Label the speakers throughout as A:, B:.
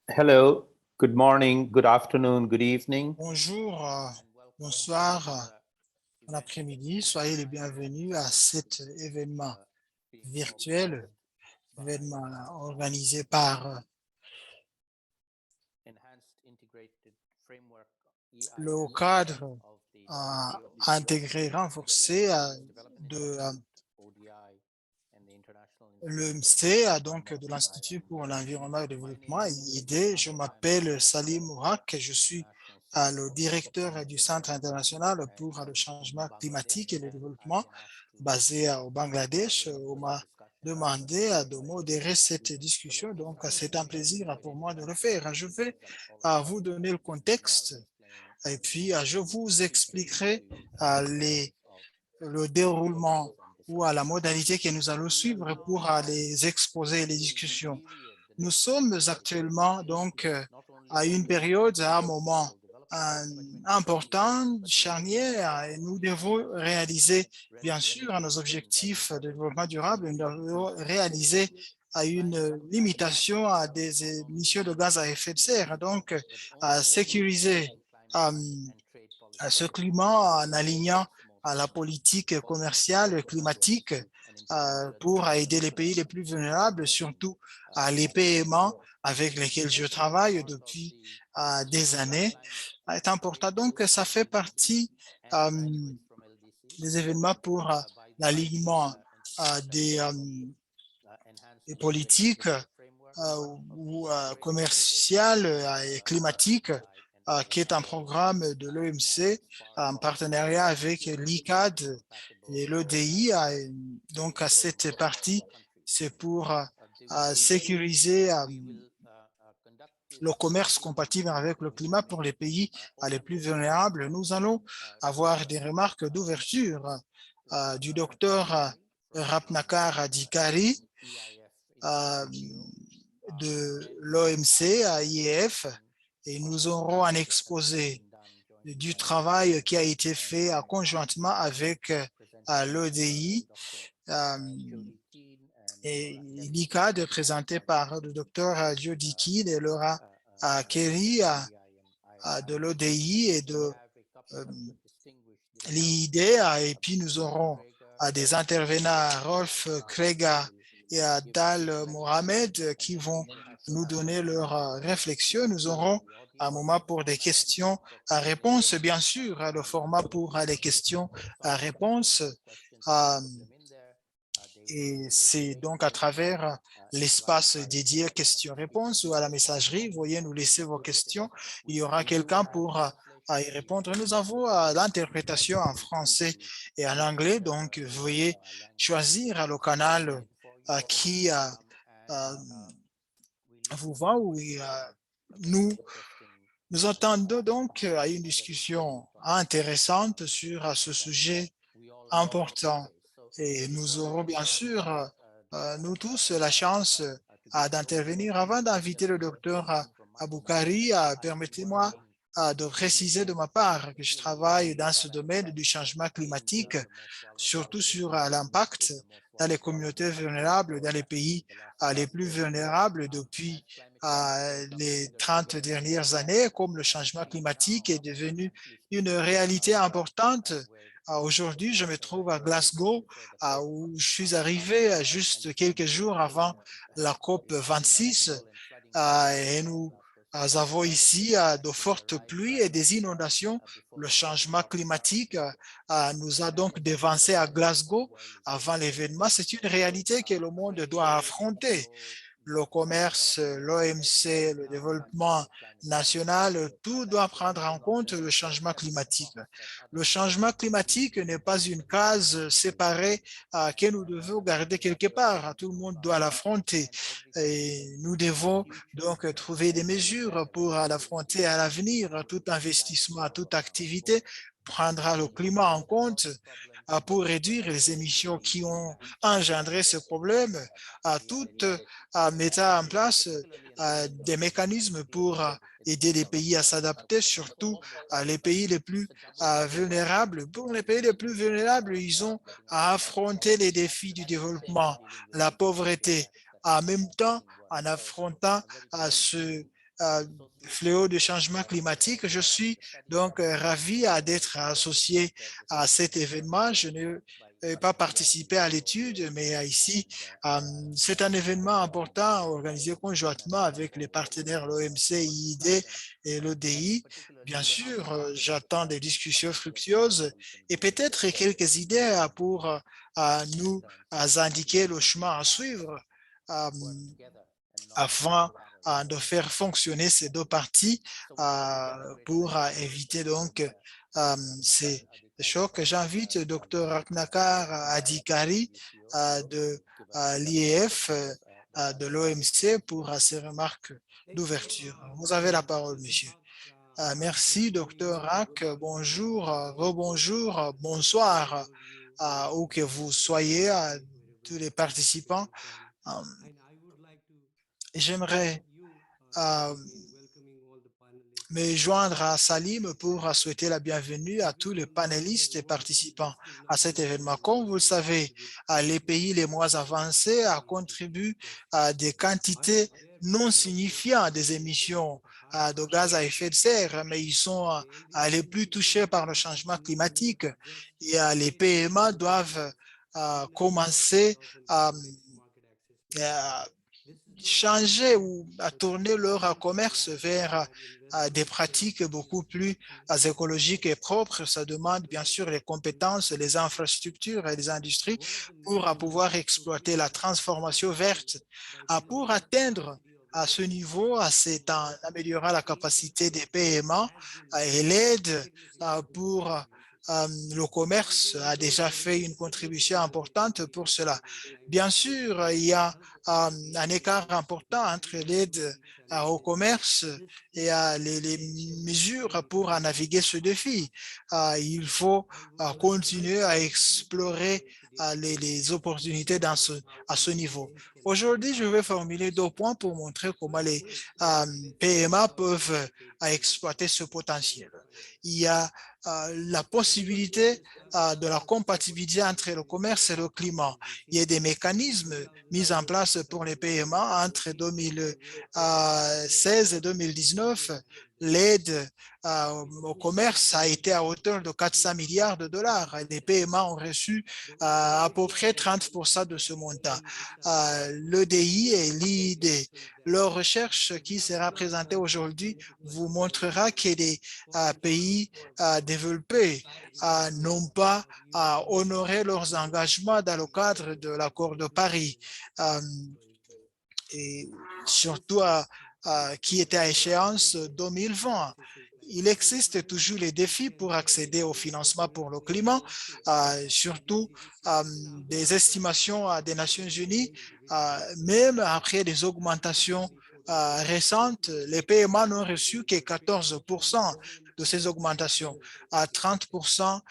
A: Hello, good morning, good afternoon, good evening.
B: Bonjour, bonsoir, bon après-midi. Soyez les bienvenus à cet événement virtuel, événement organisé par le cadre intégré, renforcé de l'EMC, donc de l'Institut pour l'environnement et le développement, IED. Je m'appelle Salim Mourak, je suis le directeur du Centre international pour le changement climatique et le développement basé au Bangladesh. On m'a demandé de modérer cette discussion, donc c'est un plaisir pour moi de le faire. Je vais vous donner le contexte et puis je vous expliquerai le déroulement ou à la modalité que nous allons suivre pour les exposer et les discussions. Nous sommes actuellement donc à une période, à un moment important, charnière, et nous devons réaliser, bien sûr, nos objectifs de développement durable, nous devons réaliser à une limitation à des émissions de gaz à effet de serre, donc à sécuriser euh, ce climat en alignant à la politique commerciale climatique pour aider les pays les plus vulnérables, surtout les paiements avec lesquels je travaille depuis des années, est important. Donc, ça fait partie des événements pour l'alignement des politiques ou commerciales et climatiques qui est un programme de l'OMC en partenariat avec l'ICAD et l'ODI. Donc, à cette partie, c'est pour sécuriser le commerce compatible avec le climat pour les pays les plus vulnérables. Nous allons avoir des remarques d'ouverture du docteur Rapnakar Adhikari de l'OMC à IEF, et nous aurons un exposé du travail qui a été fait conjointement avec l'ODI et l'ICAD présenté par le docteur Jody Kidd et Laura Kerry de l'ODI et de l'IID. Et puis nous aurons des intervenants, Rolf Krega et Dal Mohamed, qui vont nous donner leurs réflexions. Nous aurons un moment pour des questions à réponse, bien sûr, le format pour les questions à réponse. Et c'est donc à travers l'espace dédié questions-réponses ou à la messagerie. Vous voyez, nous laisser vos questions. Il y aura quelqu'un pour y répondre. Nous avons l'interprétation en français et en anglais. Donc, vous voyez choisir le canal qui vous va. Oui, nous attendons donc à une discussion intéressante sur ce sujet important. Et nous aurons bien sûr, nous tous, la chance d'intervenir. Avant d'inviter le docteur Aboukari, permettez-moi de préciser de ma part que je travaille dans ce domaine du changement climatique, surtout sur l'impact dans les communautés vulnérables, dans les pays les plus vulnérables depuis les 30 dernières années, comme le changement climatique est devenu une réalité importante. Aujourd'hui, je me trouve à Glasgow, où je suis arrivé juste quelques jours avant la COP 26, et nous avons ici de fortes pluies et des inondations. Le changement climatique nous a donc dévancé à Glasgow avant l'événement. C'est une réalité que le monde doit affronter. Le commerce, l'OMC, le développement national, tout doit prendre en compte le changement climatique. Le changement climatique n'est pas une case séparée que nous devons garder quelque part. Tout le monde doit l'affronter. Et nous devons donc trouver des mesures pour l'affronter à l'avenir. Tout investissement, toute activité prendra le climat en compte pour réduire les émissions qui ont engendré ce problème, tout mettant en place des mécanismes pour aider les pays à s'adapter, surtout les pays les plus vulnérables. Pour les pays les plus vulnérables, ils ont à affronter les défis du développement, la pauvreté, en même temps en affrontant ce fléau du changement climatique. Je suis donc ravi d'être associé à cet événement. Je n'ai pas participé à l'étude, mais ici, c'est un événement important organisé conjointement avec les partenaires l'OMC, IID et l'ODI. Bien sûr, j'attends des discussions fructueuses et peut-être quelques idées pour nous indiquer le chemin à suivre afin de faire fonctionner ces deux parties pour éviter donc ces chocs. J'invite Dr. Ratnakar Adhikari de l'IEF de l'OMC pour ses remarques d'ouverture. Vous avez la parole, monsieur. Merci, Dr. Rak. Bonjour, rebonjour, bonsoir, où que vous soyez, à tous les participants. J'aimerais me joindre à Salim pour souhaiter la bienvenue à tous les panélistes et participants à cet événement. Comme vous le savez, les pays les moins avancés contribuent à des quantités non signifiantes des émissions de gaz à effet de serre, mais ils sont les plus touchés par le changement climatique et les PMA doivent commencer à changer ou à tourner leur commerce vers des pratiques beaucoup plus écologiques et propres. Ça demande bien sûr les compétences, les infrastructures et les industries pour pouvoir exploiter la transformation verte. Pour atteindre à ce niveau, c'est en améliorant la capacité des PMA et l'aide pour le commerce a déjà fait une contribution importante pour cela. Bien sûr, il y a un écart important entre l'aide au commerce et les mesures pour naviguer ce défi. Il faut continuer à explorer les opportunités à ce niveau. Aujourd'hui, je vais formuler 2 points pour montrer comment les PMA peuvent exploiter ce potentiel. Il y a la possibilité de la compatibilité entre le commerce et le climat. Il y a des mécanismes mis en place pour les PMA entre 2016 et 2019. L'aide au commerce a été à hauteur de 400 milliards de dollars. Les PMA ont reçu à peu près 30% de ce montant. L'EDI et l'IID, leur recherche qui sera présentée aujourd'hui vous montrera que les pays développés n'ont pas honoré leurs engagements dans le cadre de l'accord de Paris. Et surtout qui était à échéance 2020. Il existe toujours les défis pour accéder au financement pour le climat, surtout des estimations des Nations Unies, même après des augmentations récentes, les PMA n'ont reçu que 14% de ces augmentations, à 30%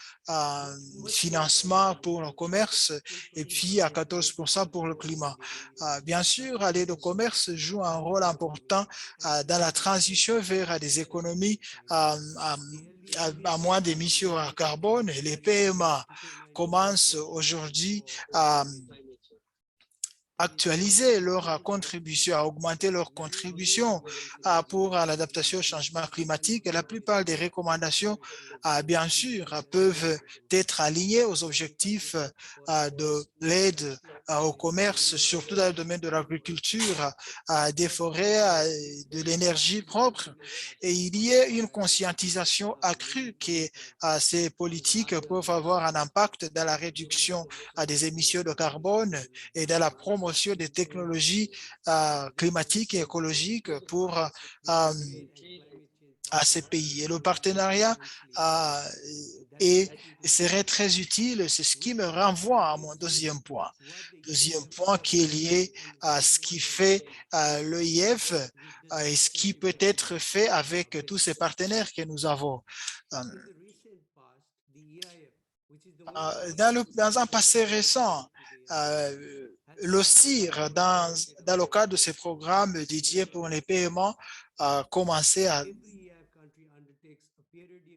B: financement pour le commerce et puis à 14% pour le climat. Bien sûr, l'aide au commerce joue un rôle important dans la transition vers des économies à moins d'émissions à carbone. Et les PMA commencent aujourd'hui à actualiser leur contribution, à augmenter leur contribution pour l'adaptation au changement climatique. Et la plupart des recommandations, bien sûr, peuvent être alignées aux objectifs de l'aide au commerce, surtout dans le domaine de l'agriculture, des forêts, de l'énergie propre. Et il y a une conscientisation accrue que ces politiques peuvent avoir un impact dans la réduction des émissions de carbone et dans la promotion des technologies climatiques et écologiques pour ces pays. Et le partenariat serait très utile. C'est ce qui me renvoie à mon deuxième point. Deuxième point qui est lié à ce qui fait l'EIF et ce qui peut être fait avec tous ces partenaires que nous avons. Dans un passé récent, le CIR, dans le cadre de ces programmes dédiés pour les paiements, a commencé à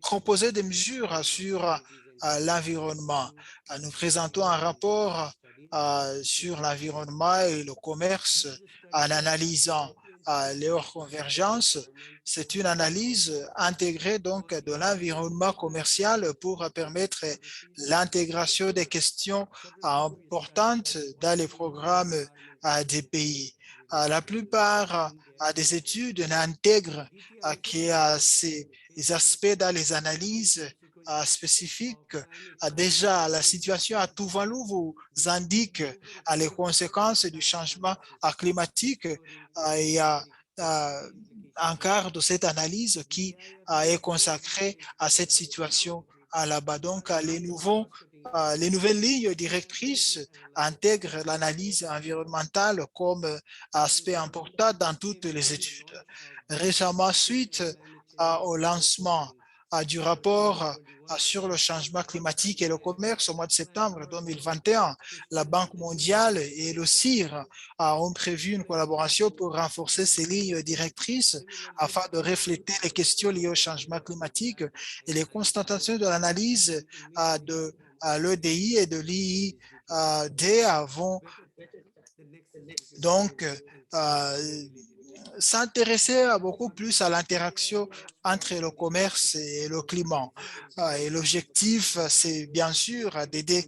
B: proposer des mesures sur l'environnement. Nous présentons un rapport sur l'environnement et le commerce en analysant leur convergence. C'est une analyse intégrée donc de l'environnement commercial pour permettre l'intégration des questions importantes dans les programmes des pays. La plupart des études n'intègrent que ces aspects dans les analyses spécifiques. Déjà, la situation à Tuvalu vous indique les conséquences du changement climatique et un quart de cette analyse qui est consacrée à cette situation là-bas. Donc, les nouvelles lignes directrices intègrent l'analyse environnementale comme aspect important dans toutes les études. Récemment, suite au lancement du rapport sur le changement climatique et le commerce au mois de septembre 2021, la Banque mondiale et le CIR ont prévu une collaboration pour renforcer ces lignes directrices afin de refléter les questions liées au changement climatique et les constatations de l'analyse de l'EDI et de l'IID vont donc s'intéresser beaucoup plus à l'interaction entre le commerce et le climat. Et l'objectif, c'est bien sûr d'aider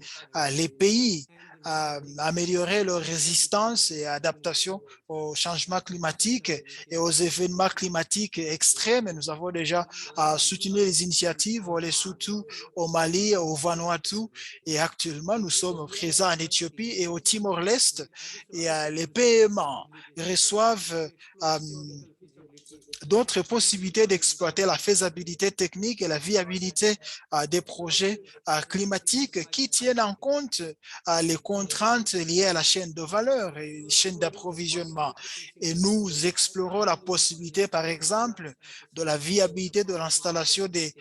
B: les pays à améliorer leur résistance et adaptation au changement climatique et aux événements climatiques extrêmes. Nous avons déjà soutenu les initiatives, on les soutient au Mali, au Vanuatu, et actuellement, nous sommes présents en Éthiopie et au Timor-Leste. Et les PMA reçoivent d'autres possibilités d'exploiter la faisabilité technique et la viabilité des projets climatiques qui tiennent en compte les contraintes liées à la chaîne de valeur et chaîne d'approvisionnement. Et nous explorons la possibilité, par exemple, de la viabilité de l'installation des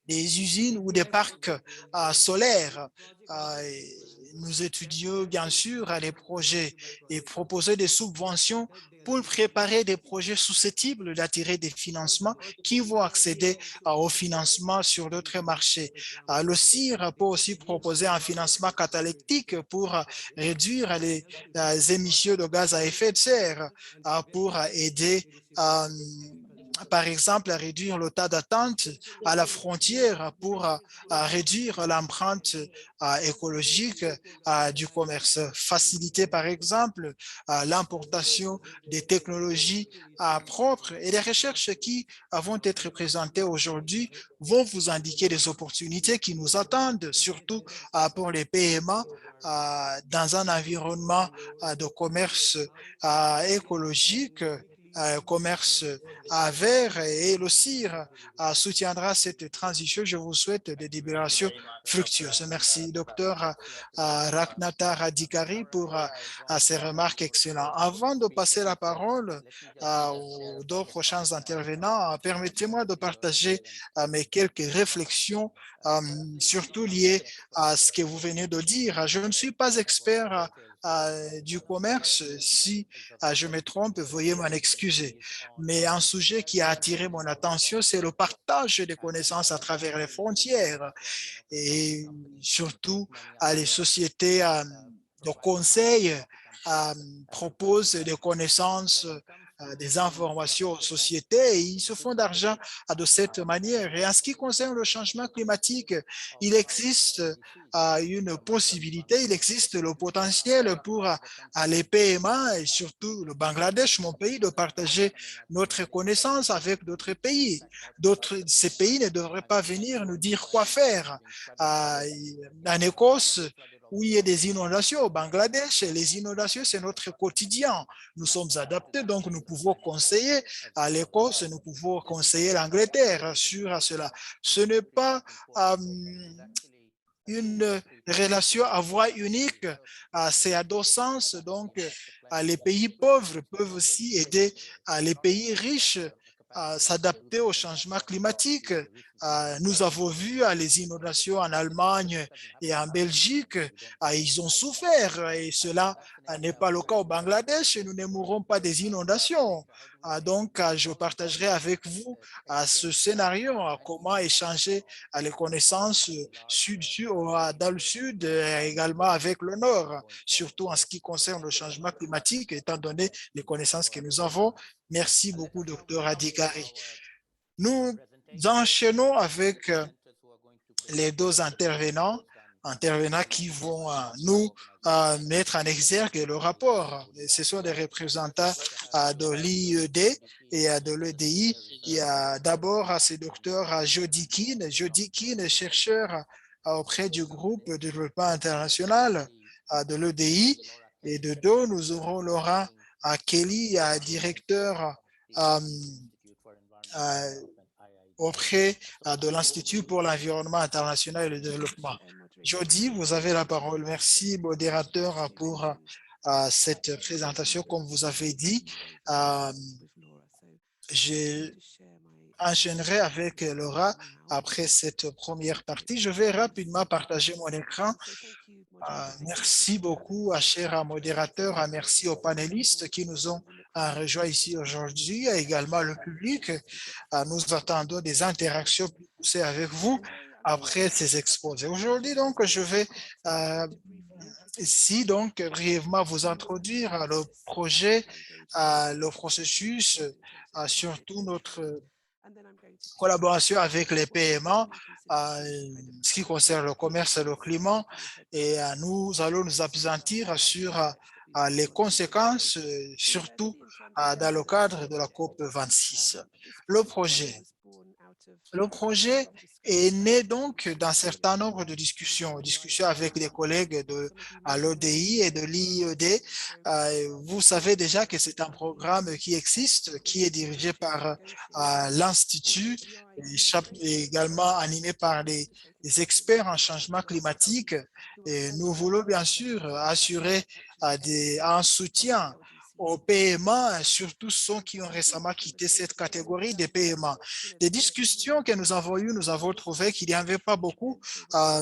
B: usines ou des parcs solaires. Nous étudions bien sûr les projets et proposer des subventions pour préparer des projets susceptibles d'attirer des financements qui vont accéder au financement sur d'autres marchés. Le CIR peut aussi proposer un financement catalytique pour réduire les émissions de gaz à effet de serre, pour aider par exemple, à réduire le temps d'attente à la frontière pour réduire l'empreinte écologique du commerce. Faciliter, par exemple, l'importation des technologies propres et les recherches qui vont être présentées aujourd'hui vont vous indiquer des opportunités qui nous attendent, surtout pour les PMA dans un environnement de commerce écologique, commerce vert, et le CIR soutiendra cette transition. Je vous souhaite des délibérations fructueuses. Merci, docteur Raknata Radikari, pour ces remarques excellentes. Avant de passer la parole aux deux prochains intervenants, permettez-moi de partager mes quelques réflexions, surtout liées à ce que vous venez de dire. Je ne suis pas expert du commerce. Si je me trompe, veuillez m'en excuser. Mais un sujet qui a attiré mon attention, c'est le partage des connaissances à travers les frontières et surtout les sociétés de conseil proposent des connaissances, des informations aux sociétés et ils se font d'argent de cette manière. Et en ce qui concerne le changement climatique, il existe une possibilité, il existe le potentiel pour les PMA et surtout le Bangladesh, mon pays, de partager notre connaissance avec d'autres pays. Ces pays ne devraient pas venir nous dire quoi faire. En Écosse, où il y a des inondations au Bangladesh, les inondations, c'est notre quotidien. Nous sommes adaptés, donc nous pouvons conseiller à l'Écosse, nous pouvons conseiller l'Angleterre sur cela. Ce n'est pas une relation à voie unique, c'est à deux sens. Donc, les pays pauvres peuvent aussi aider les pays riches à s'adapter au changement climatique. Nous avons vu les inondations en Allemagne et en Belgique, ils ont souffert et cela n'est pas le cas au Bangladesh. Nous ne mourrons pas des inondations. Donc, je partagerai avec vous ce scénario, comment échanger les connaissances dans le sud et également avec le nord, surtout en ce qui concerne le changement climatique, étant donné les connaissances que nous avons. Merci beaucoup, Dr. Adhikari. Nous enchaînons avec les deux intervenants qui vont nous mettre en exergue le rapport. Et ce sont des représentants de l'IED et de l'EDI. Il y a d'abord ce docteur Jody Keane. Jody Keane est chercheur auprès du groupe de développement international de l'EDI. Et de deux, nous aurons Laura Kelly, directeur auprès de l'Institut pour l'environnement international et le développement. Jody, vous avez la parole. Merci, modérateur, pour cette présentation. Comme vous avez dit, j'enchaînerai avec Laura après cette première partie. Je vais rapidement partager mon écran. Merci beaucoup, cher modérateur. Merci aux panélistes qui nous ont rejoints ici aujourd'hui, et également le public. Nous attendons des interactions plus poussées avec vous après ces exposés. Aujourd'hui, donc, je vais ici, donc, brièvement vous introduire le projet, le processus, surtout notre collaboration avec les PMA, ce qui concerne le commerce et le climat, et nous allons nous appesantir sur les conséquences, surtout dans le cadre de la COP 26. Le projet est né donc d'un certain nombre de discussions avec des collègues de l'ODI et de l'IED. Vous savez déjà que c'est un programme qui existe, qui est dirigé par l'Institut et également animé par des experts en changement climatique. Et nous voulons bien sûr assurer un soutien aux PMA, surtout ceux qui ont récemment quitté cette catégorie des PMA. Des discussions que nous avons eues, nous avons trouvé qu'il n'y avait pas beaucoup en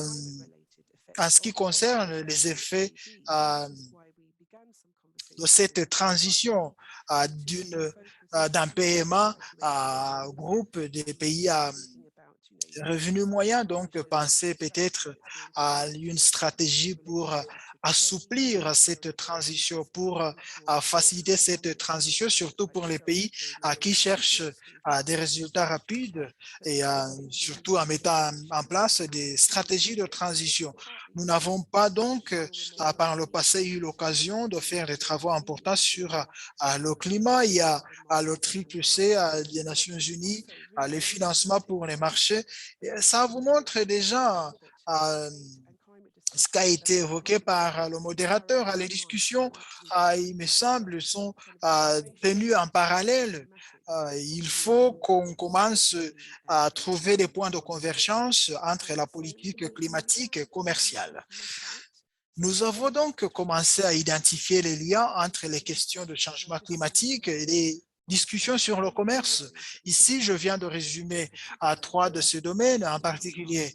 B: ce qui concerne les effets de cette transition d'un PMA à groupe des pays à revenu moyen, donc penser peut-être à une stratégie pour assouplir cette transition, pour faciliter cette transition, surtout pour les pays qui cherchent des résultats rapides et surtout en mettant en place des stratégies de transition. Nous n'avons pas donc par le passé eu l'occasion de faire des travaux importants sur le climat. Il y a le CCC des Nations Unies, les financements pour les marchés. Et ça vous montre déjà ce qui a été évoqué par le modérateur. Les discussions, il me semble, sont tenues en parallèle. Il faut qu'on commence à trouver des points de convergence entre la politique climatique et commerciale. Nous avons donc commencé à identifier les liens entre les questions de changement climatique et les discussions sur le commerce. Ici, je viens de résumer trois de ces domaines, en particulier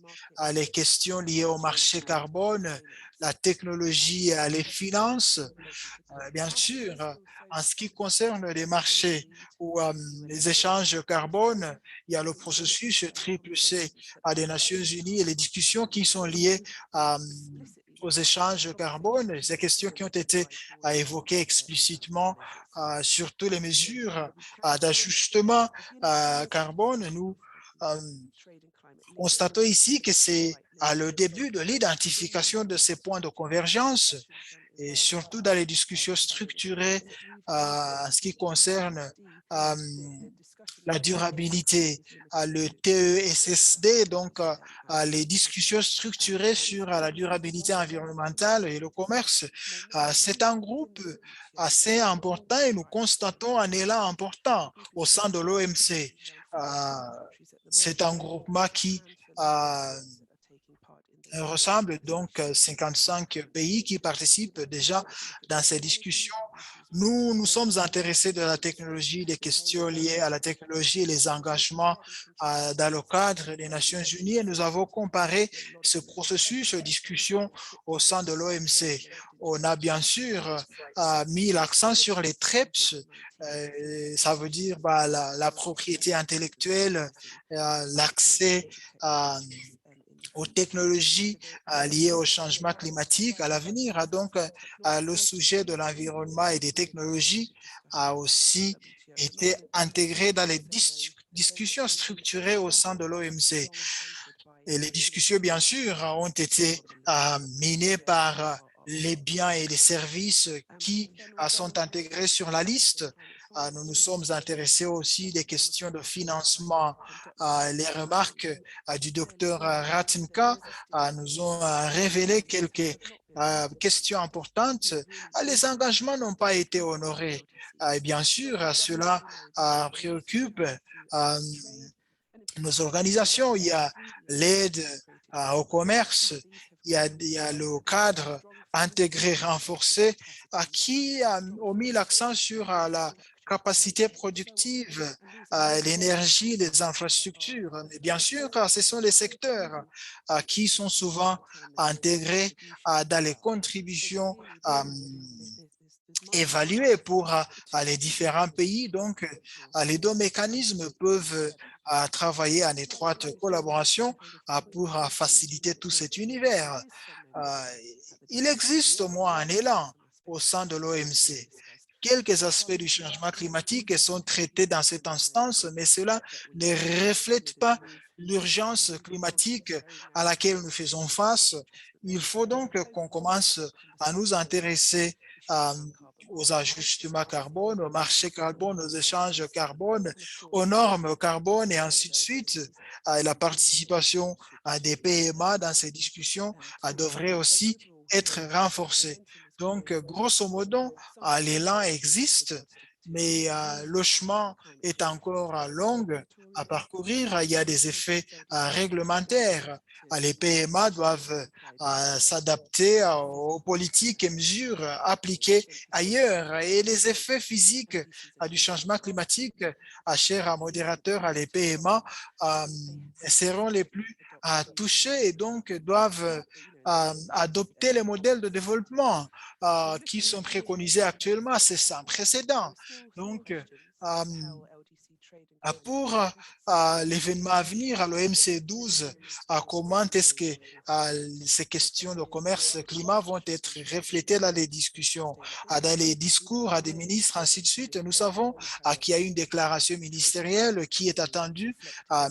B: les questions liées au marché carbone, la technologie, les finances. Bien sûr, en ce qui concerne les marchés ou les échanges carbone, il y a le processus CCC des Nations Unies et les discussions qui sont liées aux échanges carbone, ces questions qui ont été évoquées explicitement, surtout les mesures d'ajustement carbone. Nous constatons ici que c'est le début de l'identification de ces points de convergence et surtout dans les discussions structurées en ce qui concerne la durabilité, le TESSD, donc les discussions structurées sur la durabilité environnementale et le commerce. C'est un groupe assez important et nous constatons un élan important au sein de l'OMC. C'est un groupement qui ressemble donc 55 pays qui participent déjà dans ces discussions. Nous nous sommes intéressés de la technologie, des questions liées à la technologie et les engagements dans le cadre des Nations Unies et nous avons comparé ce processus de discussion au sein de l'OMC. On a bien sûr mis l'accent sur les TRIPS, ça veut dire la propriété intellectuelle, l'accès aux technologies liées au changement climatique à l'avenir. Donc, le sujet de l'environnement et des technologies a aussi été intégré dans les discussions structurées au sein de l'OMC. Et les discussions, bien sûr, ont été menées par les biens et les services qui sont intégrés sur la liste. Nous nous sommes intéressés aussi des questions de financement. Les remarques du docteur Ratinka nous ont révélé quelques questions importantes. Les engagements n'ont pas été honorés. Et bien sûr, cela préoccupe nos organisations. Il y a l'aide au commerce, il y a le cadre intégré, renforcé, qui a mis l'accent sur la capacité productive, l'énergie, les infrastructures. Mais bien sûr, ce sont les secteurs qui sont souvent intégrés dans les contributions évaluées pour les différents pays. Donc, les deux mécanismes peuvent travailler en étroite collaboration pour faciliter tout cet univers. Il existe au moins un élan au sein de l'OMC. Quelques aspects du changement climatique sont traités dans cette instance, mais cela ne reflète pas l'urgence climatique à laquelle nous faisons face. Il faut donc qu'on commence à nous intéresser aux ajustements carbone, au marché carbone, aux échanges carbone, aux normes carbone et ainsi de suite. La participation des PMA dans ces discussions devrait aussi être renforcée. Donc, grosso modo, l'élan existe, mais le chemin est encore long à parcourir. Il y a des effets réglementaires. Les PMA doivent s'adapter aux politiques et mesures appliquées ailleurs. Et les effets physiques du changement climatique, cher modérateur, les PMA seront les plus touchés et donc doivent adopter les modèles de développement qui sont préconisés actuellement. C'est sans précédent. Donc, pour l'événement à venir, à l'OMC 12, comment est-ce que ces questions de commerce climat vont être reflétées dans les discussions, dans les discours des ministres, ainsi de suite. Nous savons qu'il y a une déclaration ministérielle qui est attendue,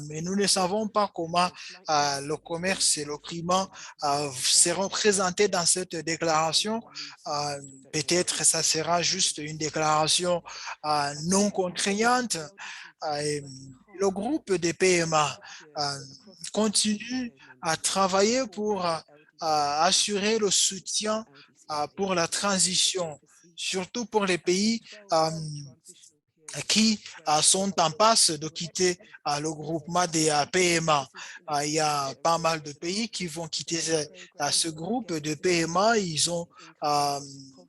B: mais nous ne savons pas comment le commerce et le climat seront présentés dans cette déclaration. Peut-être ça sera juste une déclaration non contraignante. Le groupe des PMA continue à travailler pour assurer le soutien pour la transition, surtout pour les pays qui sont en passe de quitter le groupement des PMA. Il y a pas mal de pays qui vont quitter ce groupe de PMA. Ils ont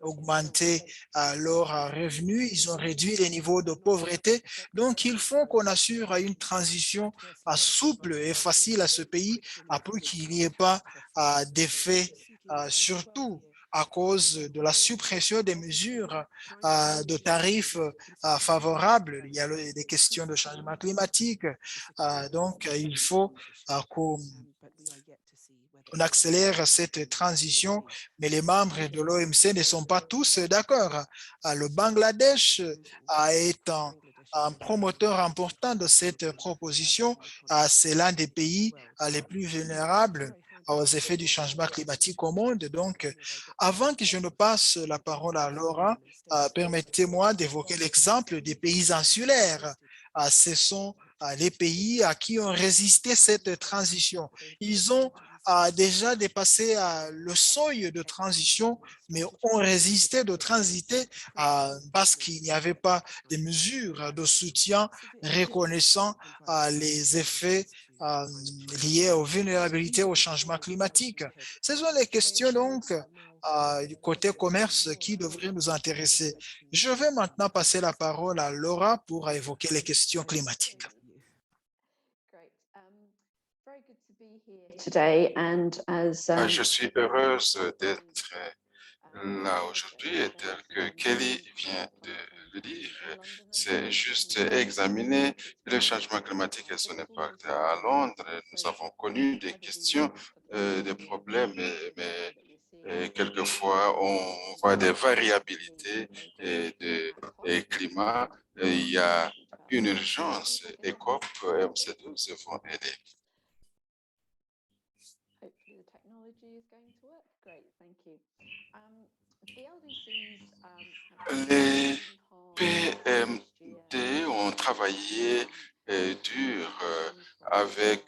B: augmenté leurs revenus, ils ont réduit les niveaux de pauvreté. Donc, il faut qu'on assure une transition souple et facile à ce pays pour qu'il n'y ait pas d'effet, surtout à cause de la suppression des mesures de tarifs favorables. Il y a des questions de changement climatique. Donc, il faut qu'on accélère cette transition, mais les membres de l'OMC ne sont pas tous d'accord. Le Bangladesh est un promoteur important de cette proposition. C'est l'un des pays les plus vulnérables aux effets du changement climatique au monde. Donc, avant que je ne passe la parole à Laura, permettez-moi d'évoquer l'exemple des pays insulaires. Ce sont les pays qui ont résisté à cette transition. Ils ont déjà dépassé le seuil de transition, mais ont résisté de transiter parce qu'il n'y avait pas de mesures de soutien reconnaissant les effets liées aux vulnérabilités au changement climatique. Ce sont les questions donc du côté commerce qui devraient nous intéresser. Je vais maintenant passer la parole à Laura pour évoquer les questions climatiques.
C: Je suis heureuse d'être là aujourd'hui et tel que Kelly vient de le dire, c'est juste examiner le changement climatique et son impact. À Londres, nous avons connu des questions, des problèmes, mais quelquefois on voit des variabilités de climat. Il y a une urgence et COP, MC12 vont aider. Les PMD ont travaillé dur avec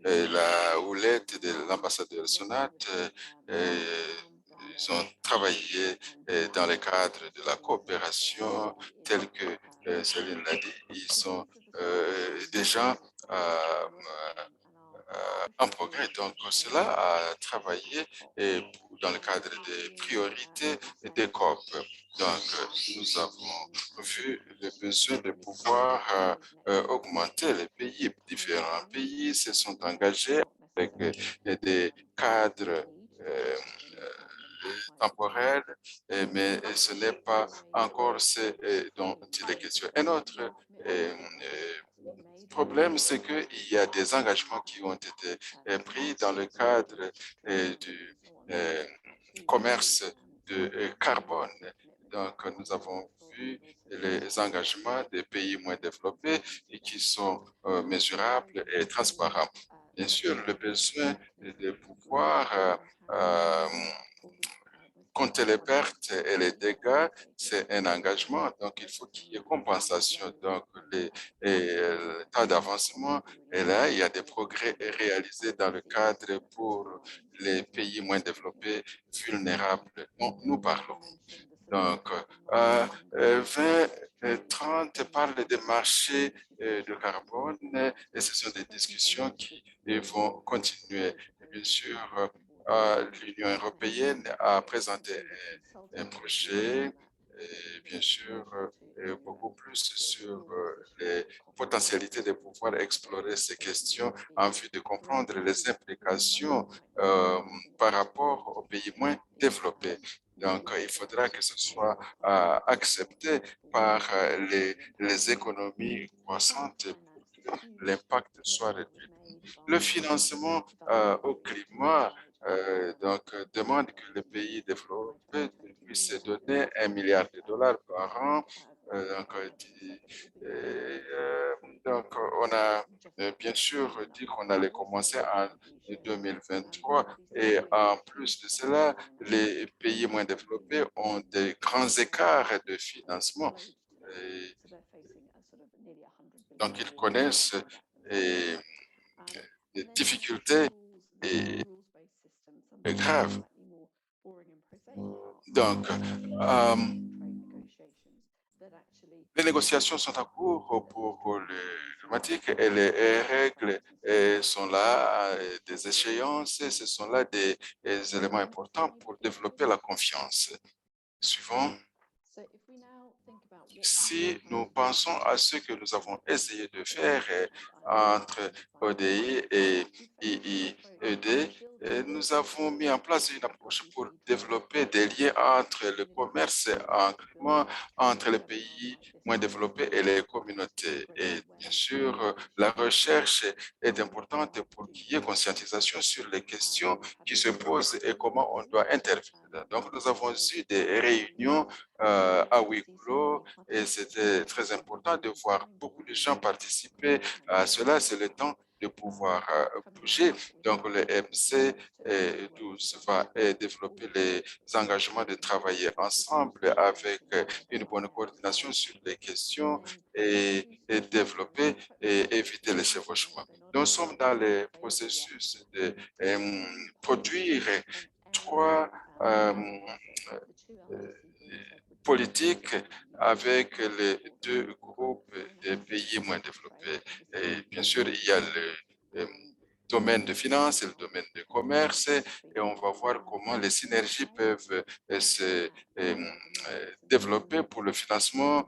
C: la houlette de l'ambassadeur Sonat. Ils ont travaillé dans le cadre de la coopération, tel que Céline l'a dit. Ils sont déjà en progrès. Donc, cela a travaillé dans le cadre des priorités des COP. Donc, nous avons vu le besoin de pouvoir augmenter les pays. Différents pays se sont engagés avec des cadres temporels, mais ce n'est pas encore ce dont il est question. Un autre problème, c'est qu'il y a des engagements qui ont été pris dans le cadre du commerce de carbone. Donc, nous avons vu les engagements des pays moins développés et qui sont mesurables et transparents. Bien sûr, le besoin de pouvoir compter les pertes et les dégâts, c'est un engagement, donc il faut qu'il y ait compensation. Donc, le temps d'avancement est là, il y a des progrès réalisés dans le cadre pour les pays moins développés, vulnérables dont nous parlons. Donc, 2030 parle des marchés de carbone et ce sont des discussions qui vont continuer. Bien sûr, l'Union européenne a présenté un projet, et bien sûr, beaucoup plus sur les potentialités de pouvoir explorer ces questions en vue de comprendre les implications par rapport aux pays moins développés. Donc, il faudra que ce soit accepté par les économies croissantes pour que l'impact soit réduit. Le financement au climat demande que les pays développés puissent donner $1 milliard par an. Donc, on a bien sûr dit qu'on allait commencer en 2023 et en plus de cela, les pays moins développés ont des grands écarts de financement. Donc, ils connaissent des difficultés graves. Donc, les négociations sont en cours pour le climatique et les règles sont là, des échéances, ce sont là des éléments importants pour développer la confiance. Suivant. Si nous pensons à ce que nous avons essayé de faire entre ODI et IIED, nous avons mis en place une approche pour développer des liens entre le commerce en climat, entre les pays moins développés et les communautés. Et bien sûr, la recherche est importante pour qu'il y ait conscientisation sur les questions qui se posent et comment on doit intervenir. Donc, nous avons eu des réunions à huis clos et c'était très important de voir beaucoup de gens participer à cela. C'est le temps de pouvoir bouger. Donc, le MC12 va développer les engagements de travailler ensemble avec une bonne coordination sur les questions et développer et éviter les chevauchements. Nous sommes dans le processus de produire 3 politiques avec les 2 groupes de pays moins développés. Et bien sûr, il y a domaine de finance et le domaine de commerce, et on va voir comment les synergies peuvent se développer pour le financement,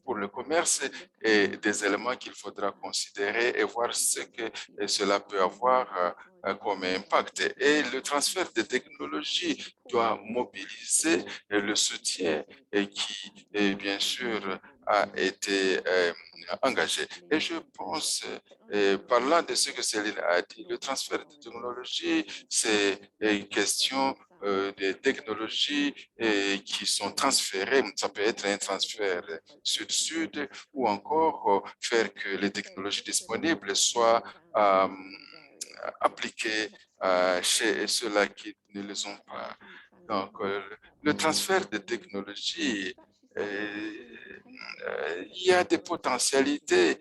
C: pour le commerce, et des éléments qu'il faudra considérer et voir ce que cela peut avoir comme impact. Et le transfert de technologies doit mobiliser le soutien qui, bien sûr, a été engagé. Et je pense, parlant de ce que Céline a dit, le transfert de technologies, c'est une question des technologies qui sont transférées. Ça peut être un transfert sud-sud ou encore faire que les technologies disponibles soient appliquées chez ceux-là qui ne les ont pas. Donc, le transfert de technologies, il y a des potentialités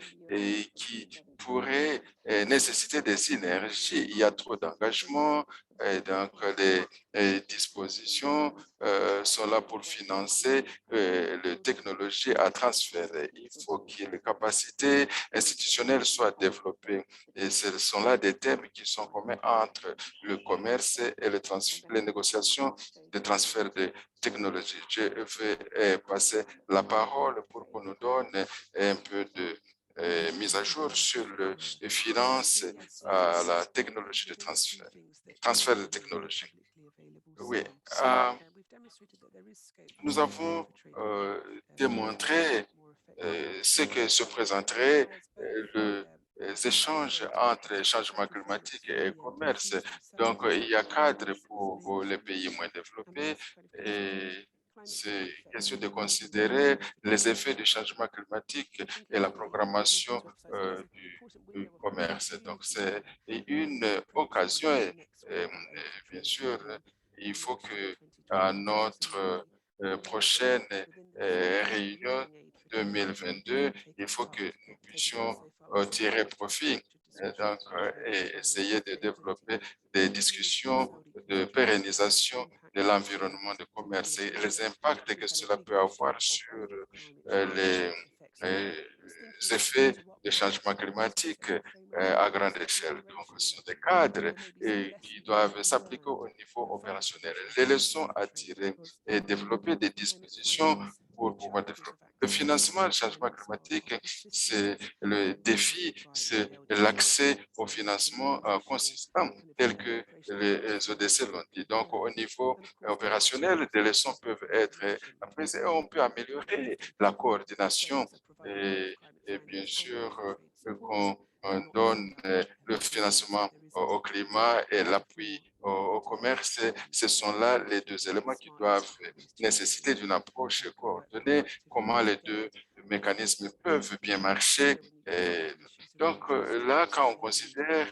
C: qui pourraient nécessiter des synergies. Il y a trop d'engagement, donc les dispositions sont là pour financer les technologies à transférer. Il faut que les capacités institutionnelles soient développées. Et ce sont là des thèmes qui sont communs entre le commerce et les négociations de transfert de technologie. Je vais passer la parole pour qu'on nous donne un peu de mise à jour sur les finances à la technologie de transfert de technologie. Oui, nous avons démontré ce que se présenterait les échanges entre changement climatique et commerce. Donc, il y a cadre pour les pays moins développés et c'est question de considérer les effets du changement climatique et la programmation du commerce. Donc, c'est une occasion et bien sûr, il faut que à notre prochaine réunion 2022, il faut que nous puissions tirer profit et essayer de développer des discussions de pérennisation de l'environnement de commerce et les impacts que cela peut avoir sur les effets du changement climatique à grande échelle. Donc, ce sont des cadres qui doivent s'appliquer au niveau opérationnel. Les leçons à tirer et développer des dispositions pour pouvoir développer. Le financement du changement climatique, c'est le défi, c'est l'accès au financement consistant, tel que les ODC l'ont dit. Donc, au niveau opérationnel, des leçons peuvent être apprises et on peut améliorer la coordination et bien sûr qu'on donne le financement au climat et l'appui au commerce. Ce sont là les deux éléments qui doivent nécessiter d'une approche coordonnée, comment les deux mécanismes peuvent bien marcher. Et donc là, quand on considère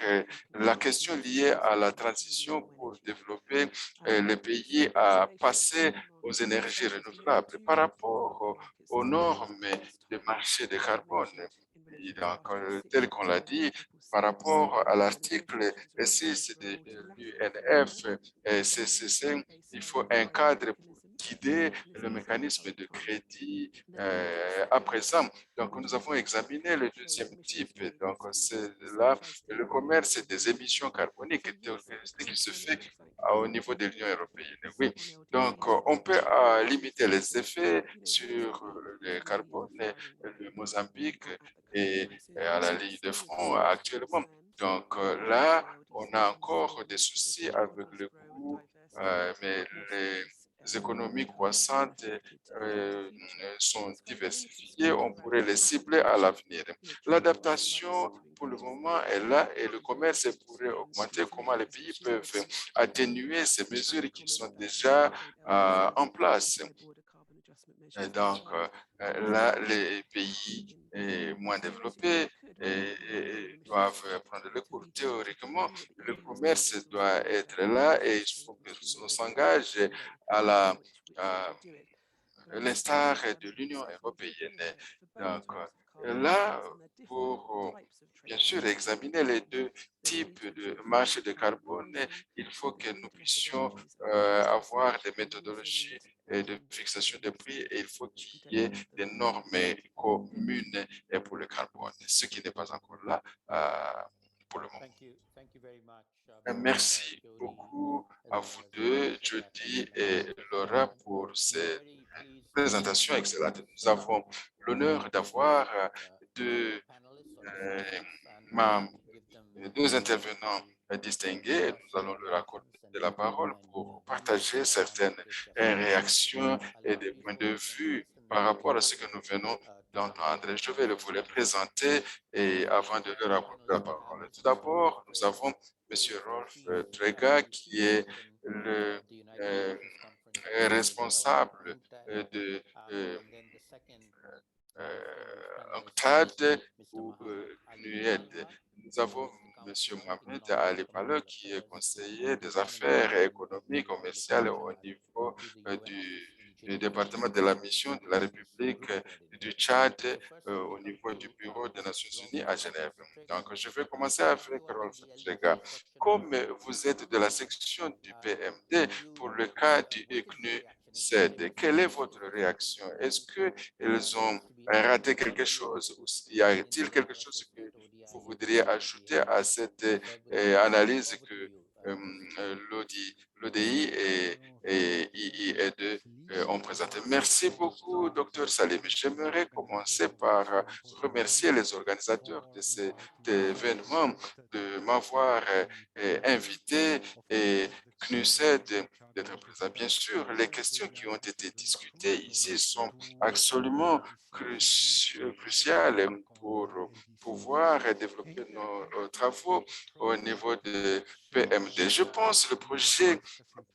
C: la question liée à la transition pour développer les pays à passer aux énergies renouvelables par rapport aux normes de marché de carbone. Et donc, tel qu'on l'a dit, par rapport à l'article 6 de l'UNF CCC, il faut un cadre pour guider le mécanisme de crédit à présent. Donc, nous avons examiné le deuxième type. Donc, c'est là le commerce des émissions carboniques qui se fait au niveau de l'Union européenne. Oui, donc on peut limiter les effets sur le carbone, le Mozambique et à la ligne de front actuellement. Donc là, on a encore des soucis avec le coût, mais les économies croissantes sont diversifiées, on pourrait les cibler à l'avenir. L'adaptation, pour le moment, est là et le commerce pourrait augmenter. Comment les pays peuvent atténuer ces mesures qui sont déjà en place. Et donc, là, les pays moins développés doivent prendre le cours. Théoriquement, le commerce doit être là et il faut que l'on s'engage à l'instar de l'Union européenne. Donc, là, pour bien sûr examiner les deux types de marché de carbone, il faut que nous puissions avoir des méthodologies de fixation des prix et il faut qu'il y ait des normes communes pour le carbone, ce qui n'est pas encore là pour le moment. Merci beaucoup à vous deux, Jody et Laura, pour ces présentations excellentes. Nous avons l'honneur d'avoir deux intervenants distingués. Nous allons leur accorder la parole pour partager certaines réactions et des points de vue par rapport à ce que nous venons d'entendre. Je vais vous les présenter et avant de leur accorder la parole. Tout d'abord, nous avons M. Rolf Trega qui est le responsable de UNCTAD ou NUED. Nous avons M. Mohamed Ali Palo, qui est conseiller des affaires économiques, commerciales au niveau du département de la mission de la République du Tchad au niveau du Bureau des Nations Unies à Genève. Donc, je vais commencer avec Rolf Trega. Comme vous êtes de la section du PMD pour le cas du CNUSED, quelle est votre réaction? Est-ce qu'ils ont raté quelque chose ou y a-t-il quelque chose que vous voudriez ajouter à cette analyse que l'ODI et IIE2 ont présentée? Merci beaucoup, Dr Salim. J'aimerais commencer par remercier les organisateurs de cet événement de m'avoir invité et CNUSED d'être présent. Bien sûr, les questions qui ont été discutées ici sont absolument cruciales pour pouvoir développer nos travaux au niveau de PMD. Je pense que le projet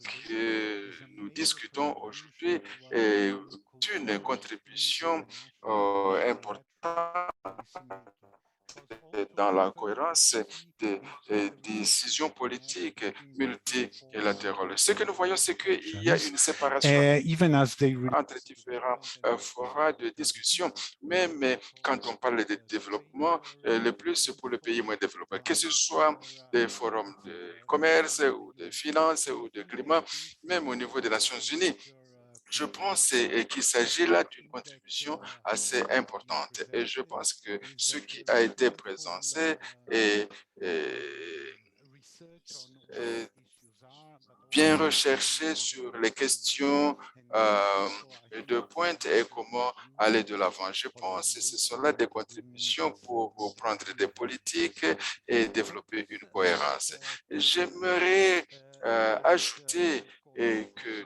C: que nous discutons aujourd'hui est une contribution importante dans la cohérence des décisions politiques multilatérales. Ce que nous voyons, c'est qu'il y a une séparation entre différents forats de discussion, même quand on parle de développement, le plus pour les pays moins développés, que ce soit des forums de commerce ou de finances ou de climat, même au niveau des Nations Unies. Je pense qu'il s'agit là d'une contribution assez importante et je pense que ce qui a été présenté est bien recherché sur les questions de pointe et comment aller de l'avant. Je pense que ce sont là des contributions pour prendre des politiques et développer une cohérence. J'aimerais ajouter que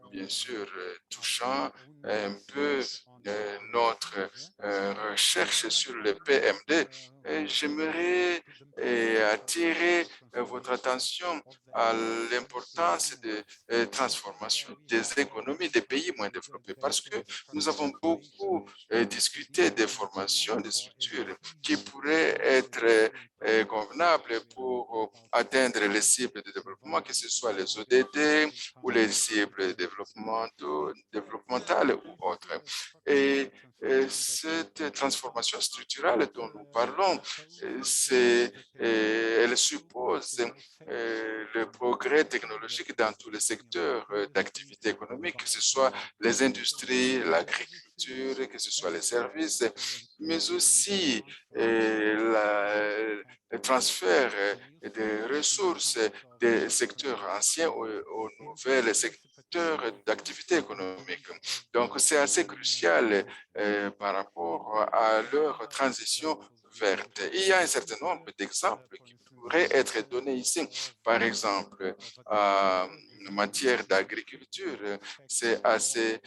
C: bien sûr, touchant un peu notre recherche sur le PMD, j'aimerais attirer votre attention à l'importance de transformation des économies des pays moins développés parce que nous avons beaucoup discuté des formations, des structures qui pourraient être convenables pour atteindre les cibles de développement, que ce soit les ODD ou les cibles développementales ou autres. Et cette transformation structurelle dont nous parlons, elle suppose le progrès technologique dans tous les secteurs d'activité économique, que ce soit les industries, l'agriculture, que ce soit les services, mais aussi le transfert des ressources des secteurs anciens aux nouveaux secteurs d'activité économique. Donc, c'est assez crucial par rapport à leur transition verte. Il y a un certain nombre d'exemples qui pourraient être donnés ici. Par exemple, en matière d'agriculture, c'est assez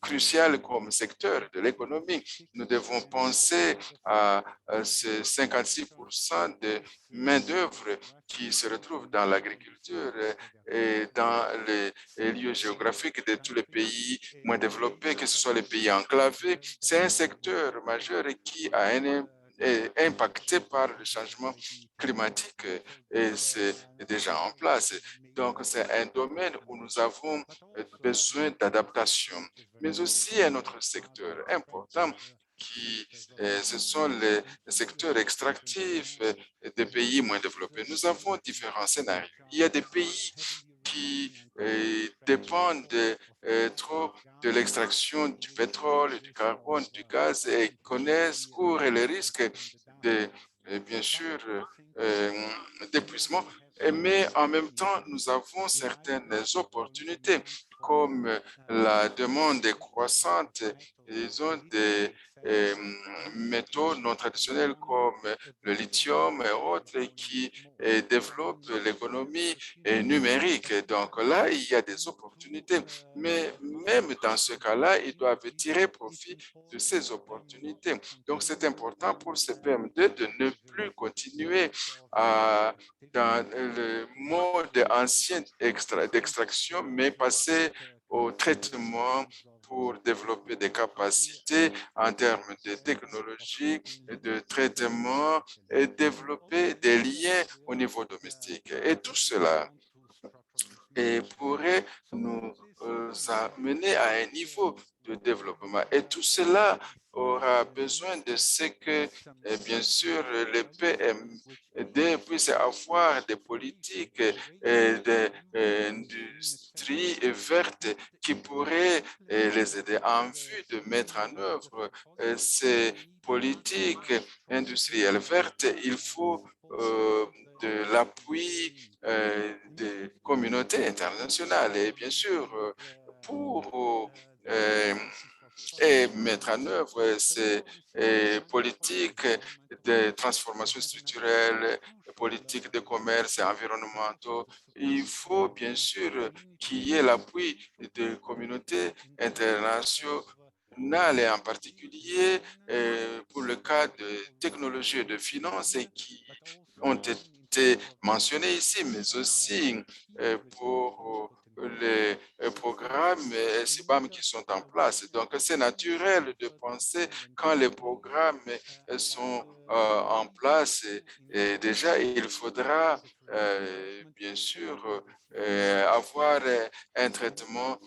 C: crucial comme secteur de l'économie. Nous devons penser à ces 56% de main-d'œuvre qui se retrouvent dans l'agriculture et dans les lieux géographiques de tous les pays moins développés, que ce soit les pays enclavés. C'est un secteur majeur qui a est impacté par le changement climatique et c'est déjà en place. Donc, c'est un domaine où nous avons besoin d'adaptation, mais aussi un autre secteur important ce sont les secteurs extractifs des pays moins développés. Nous avons différents scénarios. Il y a des pays qui dépendent trop de l'extraction du pétrole, du carbone, du gaz et courent le risque de, bien sûr, d'épuisement. Mais en même temps, nous avons certaines opportunités comme la demande est croissante, disons, des métaux non traditionnels comme le lithium et autres qui développent l'économie numérique. Donc là, il y a des opportunités, mais même dans ce cas-là, ils doivent tirer profit de ces opportunités. Donc c'est important pour ce PM2 de ne plus continuer dans le mode ancien d'extraction, mais passer au traitement pour développer des capacités en termes de technologie, de traitement et développer des liens au niveau domestique. Et tout cela pourrait nous amener à un niveau de développement. Et tout cela aura besoin de ce que, bien sûr, le PMD puisse avoir des politiques d'industrie verte qui pourraient les aider en vue de mettre en œuvre ces politiques industrielles vertes. Il faut de l'appui des communautés internationales et bien sûr pour et mettre en œuvre ces politiques de transformation structurelle, politiques de commerce et environnementaux. Il faut bien sûr qu'il y ait l'appui des communautés internationales et en particulier pour le cas de technologies et de finances qui ont été mentionnées ici, mais aussi pour les programmes SIBAM qui sont en place. Donc, c'est naturel de penser quand les programmes sont en place et déjà, il faudra bien sûr avoir un traitement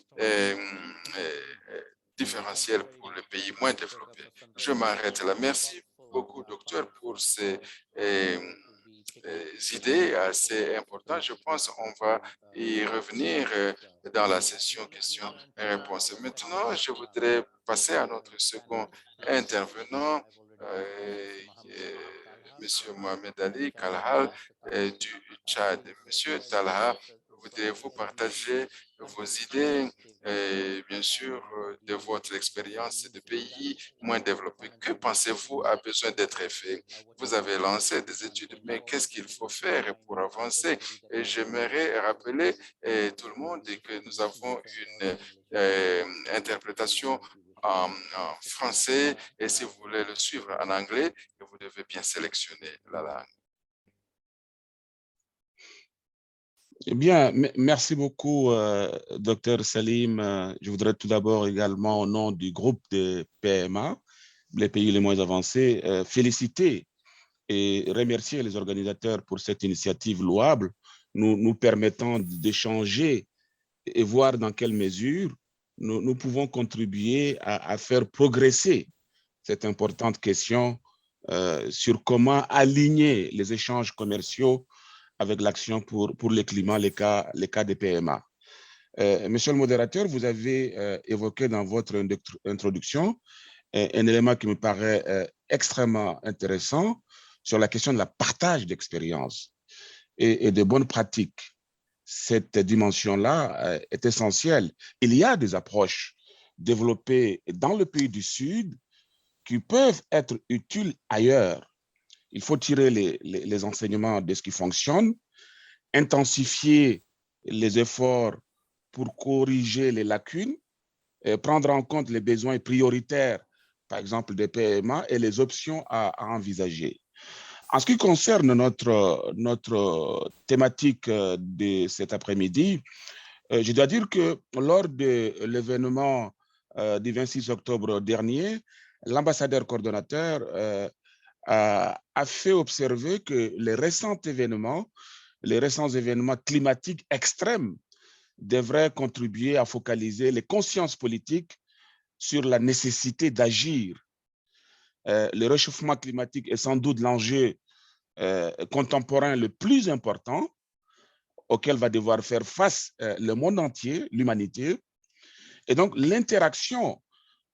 C: différentiel pour les pays moins développés. Je m'arrête là. Merci beaucoup, docteur, pour ces idées assez importantes. Je pense qu'on va y revenir dans la session questions et réponses. Maintenant, je voudrais passer à notre second intervenant, Monsieur Mohamed Ali Kalhal du Tchad. Monsieur Talha, voudriez-vous partager vos idées, bien sûr, de votre expérience de pays moins développés? Que pensez-vous a besoin d'être fait? Vous avez lancé des études, mais qu'est-ce qu'il faut faire pour avancer? Et j'aimerais rappeler tout le monde que nous avons une interprétation en français et si vous voulez le suivre en anglais, vous devez bien sélectionner la langue.
D: Eh bien, merci beaucoup, Dr Salim. Je voudrais tout d'abord également, au nom du groupe de PMA, les pays les moins avancés, féliciter et remercier les organisateurs pour cette initiative louable, nous permettant d'échanger et voir dans quelle mesure nous pouvons contribuer à faire progresser cette importante question sur comment aligner les échanges commerciaux avec l'action pour le climat, les cas des PMA. Monsieur le modérateur, vous avez évoqué dans votre introduction un élément qui me paraît extrêmement intéressant sur la question de la partage d'expériences et de bonnes pratiques. Cette dimension-là est essentielle. Il y a des approches développées dans le pays du Sud qui peuvent être utiles ailleurs. Il faut tirer les enseignements de ce qui fonctionne, intensifier les efforts pour corriger les lacunes, prendre en compte les besoins prioritaires, par exemple des PMA, et les options à envisager. En ce qui concerne notre thématique de cet après-midi, je dois dire que lors de l'événement du 26 octobre dernier, l'ambassadeur coordonnateur a fait observer que les récents événements climatiques extrêmes devraient contribuer à focaliser les consciences politiques sur la nécessité d'agir. Le réchauffement climatique est sans doute l'enjeu contemporain le plus important auxquelles va devoir faire face le monde entier, l'humanité. Et donc, l'interaction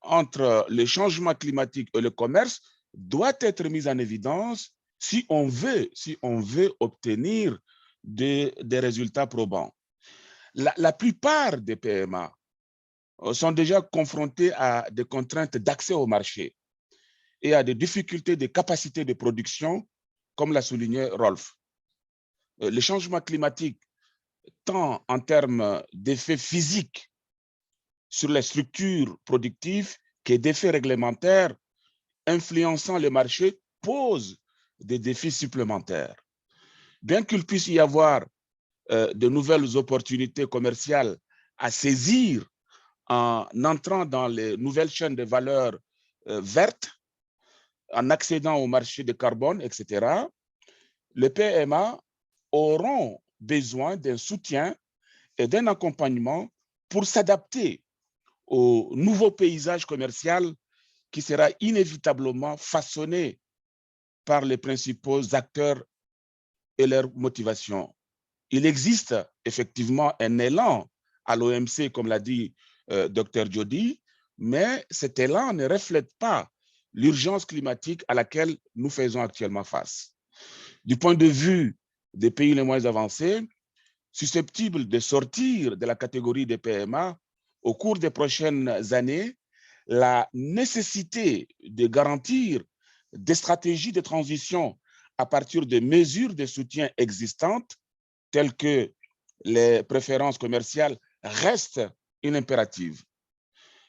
D: entre le changement climatique et le commerce doit être mise en évidence si on veut obtenir des résultats probants. La plupart des PMA sont déjà confrontés à des contraintes d'accès au marché et à des difficultés de capacité de production, comme l'a souligné Rolf. Le changement climatique, tant en termes d'effets physiques sur les structures productives que d'effets réglementaires influençant le marché, pose des défis supplémentaires. Bien qu'il puisse y avoir de nouvelles opportunités commerciales à saisir en entrant dans les nouvelles chaînes de valeur vertes, en accédant au marché de carbone, etc., les PMA auront besoin d'un soutien et d'un accompagnement pour s'adapter au nouveau paysage commercial qui sera inévitablement façonné par les principaux acteurs et leurs motivations. Il existe effectivement un élan à l'OMC, comme l'a dit Dr Jody, mais cet élan ne reflète pas l'urgence climatique à laquelle nous faisons actuellement face. Du point de vue des pays les moins avancés, susceptibles de sortir de la catégorie des PMA au cours des prochaines années, la nécessité de garantir des stratégies de transition à partir de mesures de soutien existantes, telles que les préférences commerciales, reste une impérative.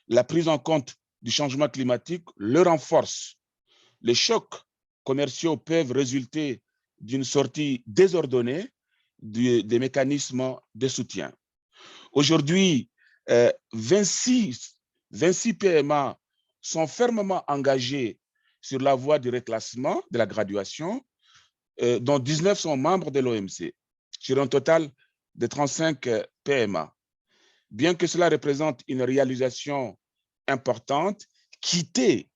D: La prise en compte du changement climatique le renforce. Les chocs commerciaux peuvent résulter d'une sortie désordonnée des mécanismes de soutien. Aujourd'hui, 26 PMA sont fermement engagés sur la voie du reclassement, de la graduation, dont 19 sont membres de l'OMC, sur un total de 35 PMA. Bien que cela représente une réalisation importante, quitter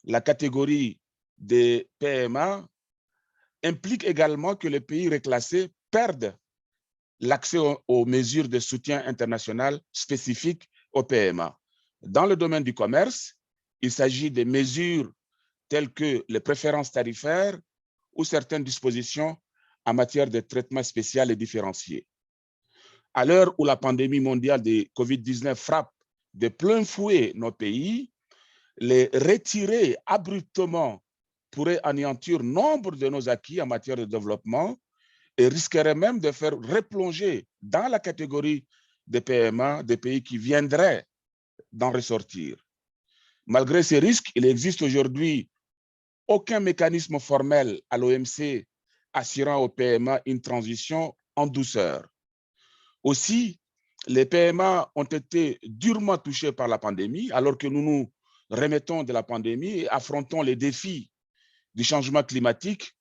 D: la catégorie des PMA implique également que les pays reclassés perdent l'accès aux mesures de soutien international spécifiques aux PMA. Dans le domaine du commerce, il s'agit de mesures telles que les préférences tarifaires ou certaines dispositions en matière de traitement spécial et différencié. À l'heure où la pandémie mondiale de COVID-19 frappe de plein fouet nos pays, les retirer abruptement pourrait anéantir nombre de nos acquis en matière de développement et risquerait même de faire replonger dans la catégorie des PMA des pays qui viendraient d'en ressortir. Malgré ces risques, il existe aujourd'hui aucun mécanisme formel à l'OMC assurant aux PMA une transition en douceur. Aussi, les PMA ont été durement touchés par la pandémie, alors que nous nous remettons de la pandémie et affrontons les défis du changement climatique.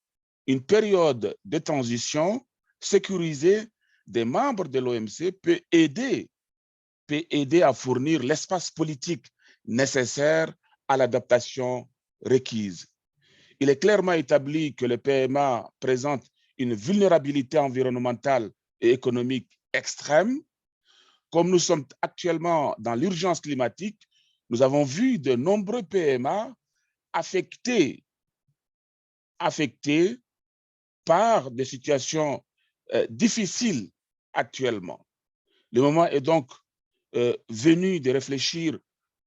D: Une période de transition sécurisée des membres de l'OMC peut aider à fournir l'espace politique nécessaire à l'adaptation requise. Il est clairement établi que les PMA présentent une vulnérabilité environnementale et économique extrême. Comme nous sommes actuellement dans l'urgence climatique, nous avons vu de nombreux PMA affectés par des situations difficiles actuellement. Le moment est donc venu de réfléchir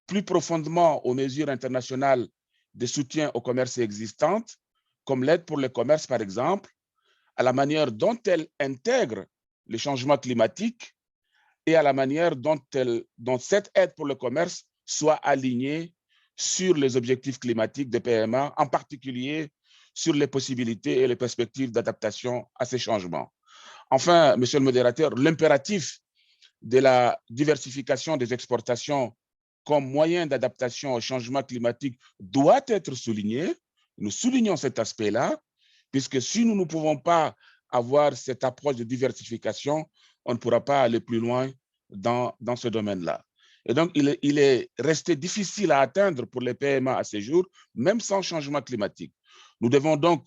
D: plus profondément aux mesures internationales de soutien au commerce existantes, comme l'aide pour le commerce, par exemple, à la manière dont elles intègrent les changements climatiques et à la manière dont cette aide pour le commerce soit alignée sur les objectifs climatiques des PMA, en particulier sur les possibilités et les perspectives d'adaptation à ces changements. Enfin, monsieur le modérateur, l'impératif de la diversification des exportations comme moyen d'adaptation au changement climatique doit être souligné. Nous soulignons cet aspect-là, puisque si nous ne pouvons pas avoir cette approche de diversification, on ne pourra pas aller plus loin dans ce domaine-là. Et donc, il est resté difficile à atteindre pour les PMA à ce jour, même sans changement climatique. Nous devons donc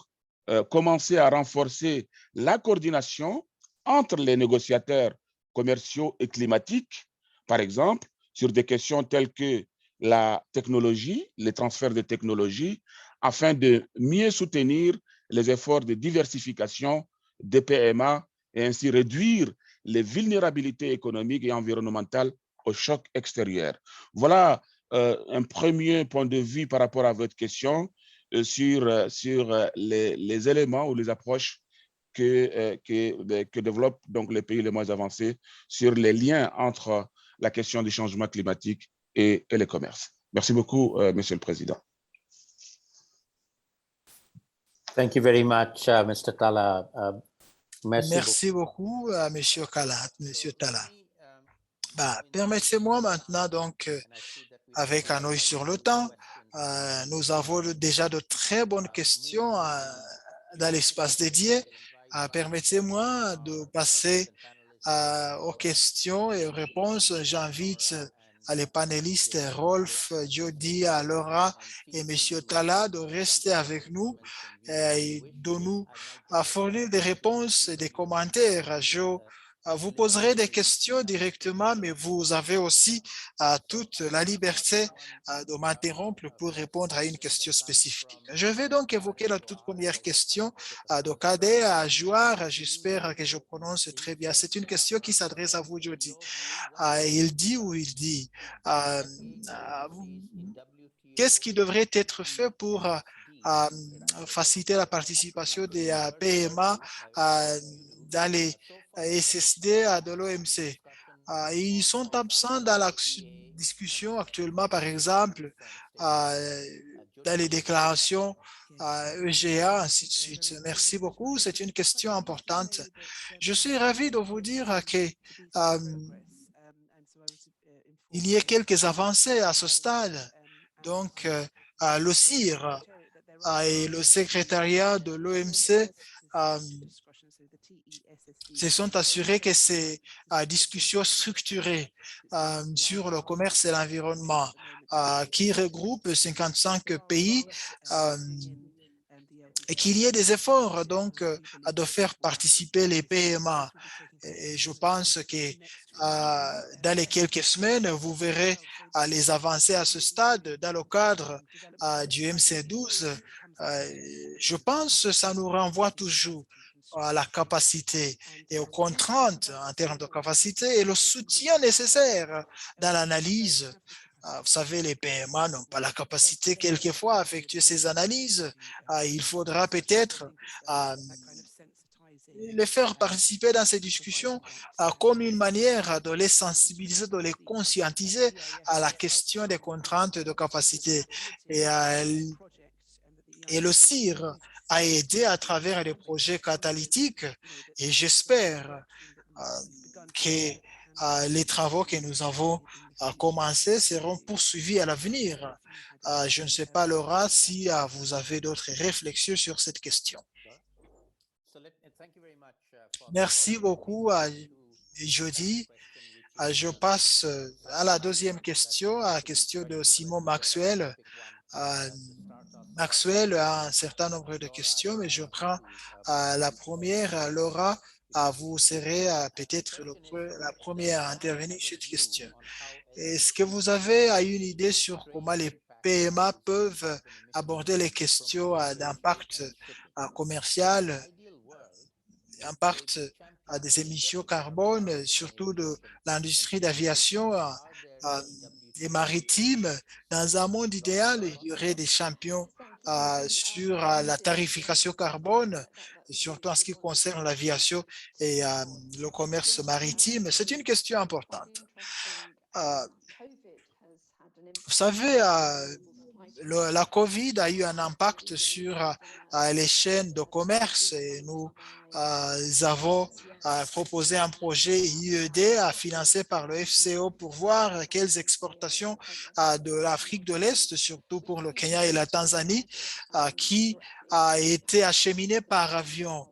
D: commencer à renforcer la coordination entre les négociateurs commerciaux et climatiques, par exemple, sur des questions telles que la technologie, les transferts de technologie, afin de mieux soutenir les efforts de diversification des PMA et ainsi réduire les vulnérabilités économiques et environnementales au choc extérieur. Voilà un premier point de vue par rapport à votre question sur les éléments ou les approches que développent donc les pays les moins avancés sur les liens entre la question du changement climatique et le commerce. Merci beaucoup, Monsieur le Président.
A: Thank you very much, Mr. Talla.
B: Merci beaucoup à M. Kalat, M. Talla. Permettez-moi maintenant donc, avec un œil sur le temps, nous avons déjà de très bonnes questions dans l'espace dédié. Permettez-moi de passer aux questions et aux réponses. J'invite les panélistes Rolf, Jody, Laura et M. Talla de rester avec nous et de nous fournir des réponses et des commentaires. Je vous poserez des questions directement, mais vous avez aussi toute la liberté de m'interrompre pour répondre à une question spécifique. Je vais donc évoquer la toute première question de Cadet à Jouar. J'espère que je prononce très bien. C'est une question qui s'adresse à vous, Jody. Il dit, qu'est-ce qui devrait être fait pour faciliter la participation des PMA dans les SSD de l'OMC. Ils sont absents dans la discussion actuellement, par exemple, dans les déclarations EGA, ainsi de suite. Merci beaucoup, c'est une question importante. Je suis ravi de vous dire que il y a quelques avancées à ce stade. Donc, le CIR et le secrétariat de l'OMC se sont assurés que ces discussions structurées sur le commerce et l'environnement qui regroupent 55 pays et qu'il y ait des efforts donc de faire participer les PMA. Et je pense que dans les quelques semaines, vous verrez les avancées à ce stade dans le cadre du MC12. Je pense que ça nous renvoie toujours à la capacité et aux contraintes en termes de capacité et le soutien nécessaire dans l'analyse. Vous savez, les PMA n'ont pas la capacité quelquefois à effectuer ces analyses. Il faudra peut-être les faire participer dans ces discussions comme une manière de les sensibiliser, de les conscientiser à la question des contraintes de capacité. Et le CIR a aidé à travers les projets catalytiques et j'espère que les travaux que nous avons commencés seront poursuivis à l'avenir. Je ne sais pas, Laura, si vous avez d'autres réflexions sur cette question. Merci beaucoup, Jody. Je passe à la deuxième question, à la question de Simon Maxwell. Maxwell a un certain nombre de questions, mais je prends la première. Laura, vous serez peut-être la première à intervenir sur cette question. Est-ce que vous avez une idée sur comment les PMA peuvent aborder les questions d'impact commercial, impact des émissions carbone, surtout de l'industrie d'aviation et maritime? Dans un monde idéal, il y aurait des champions sur la tarification carbone, surtout en ce qui concerne l'aviation et le commerce maritime. C'est une question importante. Vous savez, la COVID a eu un impact sur les chaînes de commerce et nous avons proposé un projet IED financé par le FCO pour voir quelles exportations de l'Afrique de l'Est, surtout pour le Kenya et la Tanzanie, qui a été acheminées par avion,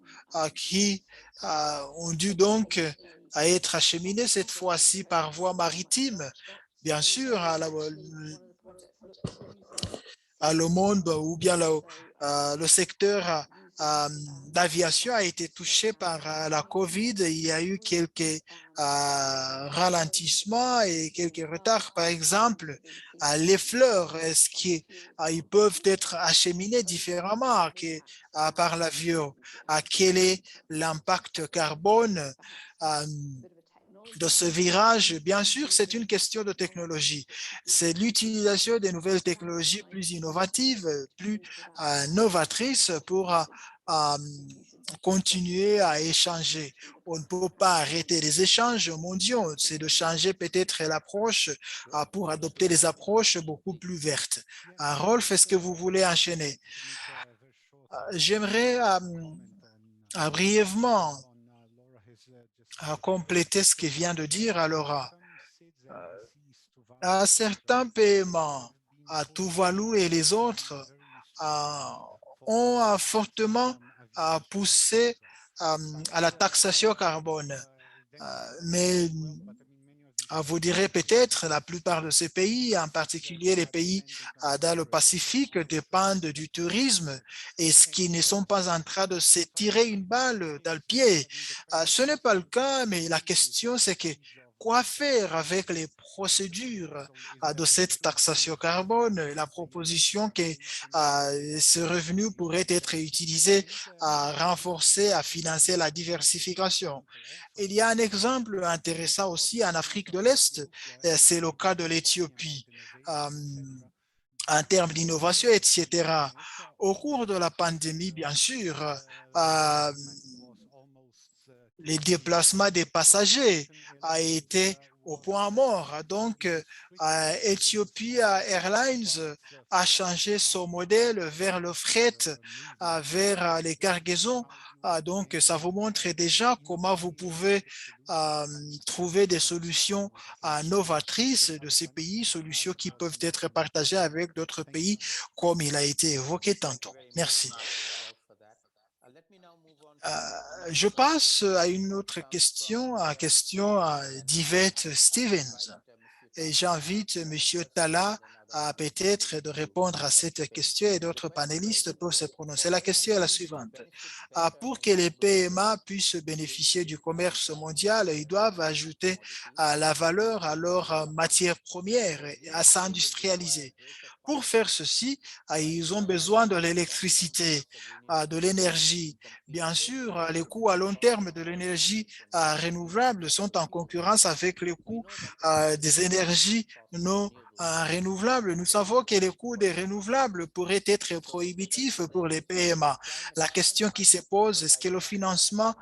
B: qui ont dû donc être acheminées cette fois-ci par voie maritime. Bien sûr, le monde ou bien le secteur l'aviation a été touchée par la COVID. Il y a eu quelques ralentissements et quelques retards. Par exemple, les fleurs, est-ce qu'ils peuvent être acheminés différemment par l'avion? Quel est l'impact carbone de ce virage? Bien sûr, c'est une question de technologie. C'est l'utilisation des nouvelles technologies plus innovatives, plus novatrices pour continuer à échanger. On ne peut pas arrêter les échanges mondiaux. C'est de changer peut-être l'approche pour adopter des approches beaucoup plus vertes. Rolf, est-ce que vous voulez enchaîner? J'aimerais brièvement compléter ce que vient de dire Laura. Certains paiements, à Tuvalu et les autres, ont fortement poussé à la taxation carbone. Mais vous direz peut-être la plupart de ces pays, en particulier les pays dans le Pacifique, dépendent du tourisme et ce qui ne sont pas en train de se tirer une balle dans le pied. Ce n'est pas le cas, mais la question c'est que quoi faire avec les procédures de cette taxation carbone? La proposition que ce revenu pourrait être utilisé à renforcer, à financer la diversification. Il y a un exemple intéressant aussi en Afrique de l'Est, c'est le cas de l'Éthiopie. En termes d'innovation, etc. Au cours de la pandémie, bien sûr, les déplacements des passagers a été au point mort. Donc, Ethiopia Airlines a changé son modèle vers le fret, vers les cargaisons. Donc, ça vous montre déjà comment vous pouvez trouver des solutions novatrices de ces pays, solutions qui peuvent être partagées avec d'autres pays, comme il a été évoqué tantôt. Merci. Je passe à une autre question, à la question d'Yvette Stevens. Et j'invite M. Talla à peut-être de répondre à cette question et d'autres panélistes peuvent se prononcer. La question est la suivante. Pour que les PMA puissent bénéficier du commerce mondial, ils doivent ajouter la valeur à leurs matières premières et à s'industrialiser. Pour faire ceci, ils ont besoin de l'électricité, de l'énergie. Bien sûr, les coûts à long terme de l'énergie renouvelable sont en concurrence avec les coûts des énergies non renouvelables. Nous savons que les coûts des renouvelables pourraient être prohibitifs pour les PMA. La question qui se pose, est-ce que le financement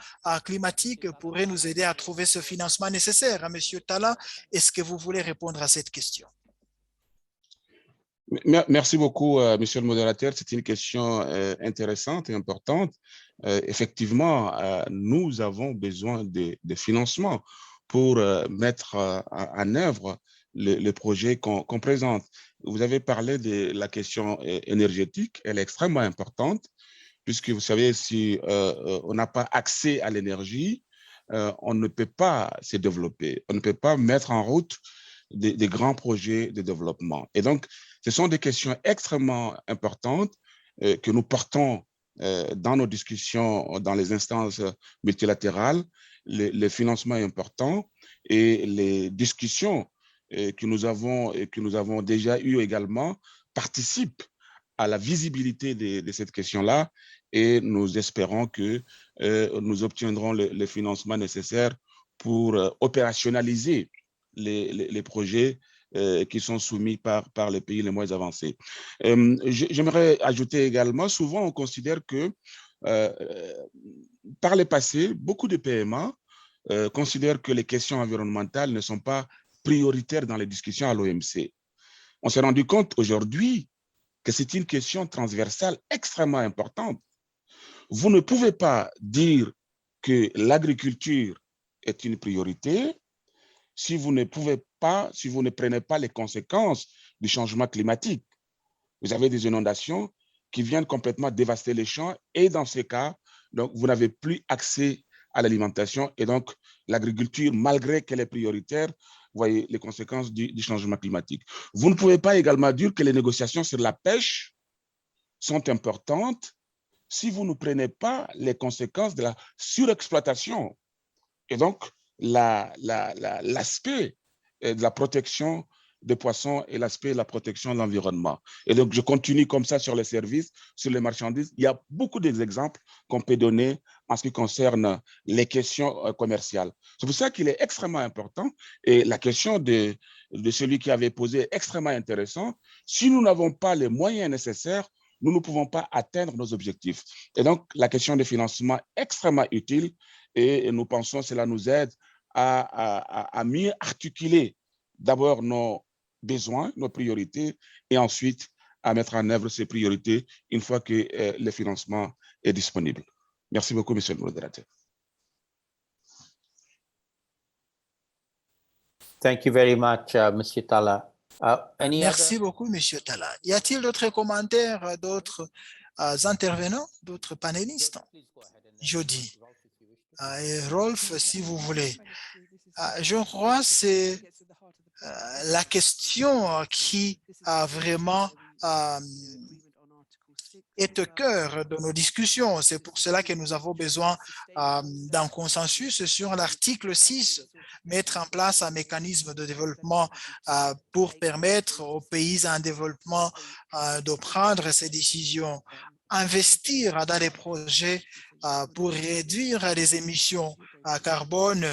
B: climatique pourrait nous aider à trouver ce financement nécessaire? Monsieur Talla, est-ce que vous voulez répondre à cette question?
D: Merci beaucoup, monsieur le modérateur. C'est une question intéressante et importante. Effectivement, nous avons besoin de financement pour mettre en œuvre le projet qu'on présente. Vous avez parlé de la question énergétique. Elle est extrêmement importante, puisque vous savez, si on n'a pas accès à l'énergie, on ne peut pas se développer. On ne peut pas mettre en route des grands projets de développement. Et donc, ce sont des questions extrêmement importantes que nous portons dans nos discussions dans les instances multilatérales. Le financement est important et les discussions que nous avons déjà eues également participent à la visibilité de cette question-là et nous espérons que nous obtiendrons le financement nécessaire pour opérationnaliser les projets qui sont soumis par les pays les moins avancés. J'aimerais ajouter également, souvent on considère que par le passé, beaucoup de PMA considèrent que les questions environnementales ne sont pas prioritaires dans les discussions à l'OMC. On s'est rendu compte aujourd'hui que c'est une question transversale extrêmement importante. Vous ne pouvez pas dire que l'agriculture est une priorité si vous ne prenez pas les conséquences du changement climatique. Vous avez des inondations qui viennent complètement dévaster les champs et dans ces cas, donc, vous n'avez plus accès à l'alimentation et donc l'agriculture, malgré qu'elle est prioritaire, vous voyez les conséquences du changement climatique. Vous ne pouvez pas également dire que les négociations sur la pêche sont importantes si vous ne prenez pas les conséquences de la surexploitation et donc l'aspect de la protection des poissons et l'aspect de la protection de l'environnement. Et donc, je continue comme ça sur les services, sur les marchandises. Il y a beaucoup d'exemples qu'on peut donner en ce qui concerne les questions commerciales. C'est pour ça qu'il est extrêmement important, et la question de celui qui avait posé est extrêmement intéressante. Si nous n'avons pas les moyens nécessaires, nous ne pouvons pas atteindre nos objectifs. Et donc, la question de financement est extrêmement utile, et nous pensons que cela nous aide à mieux articuler d'abord nos besoins, nos priorités, et ensuite à mettre en œuvre ces priorités une fois que le financement est disponible. Merci beaucoup, monsieur le modérateur.
A: Thank you very much, Monsieur Talla.
B: Merci beaucoup, Monsieur Talla. Y a-t-il d'autres commentaires, d'autres intervenants, d'autres panélistes? Jody. Et Rolf, si vous voulez. Je crois que c'est la question qui a vraiment est au cœur de nos discussions. C'est pour cela que nous avons besoin d'un consensus sur l'article 6, mettre en place un mécanisme de développement pour permettre aux pays en développement de prendre ces décisions, investir dans les projets pour réduire les émissions carbone,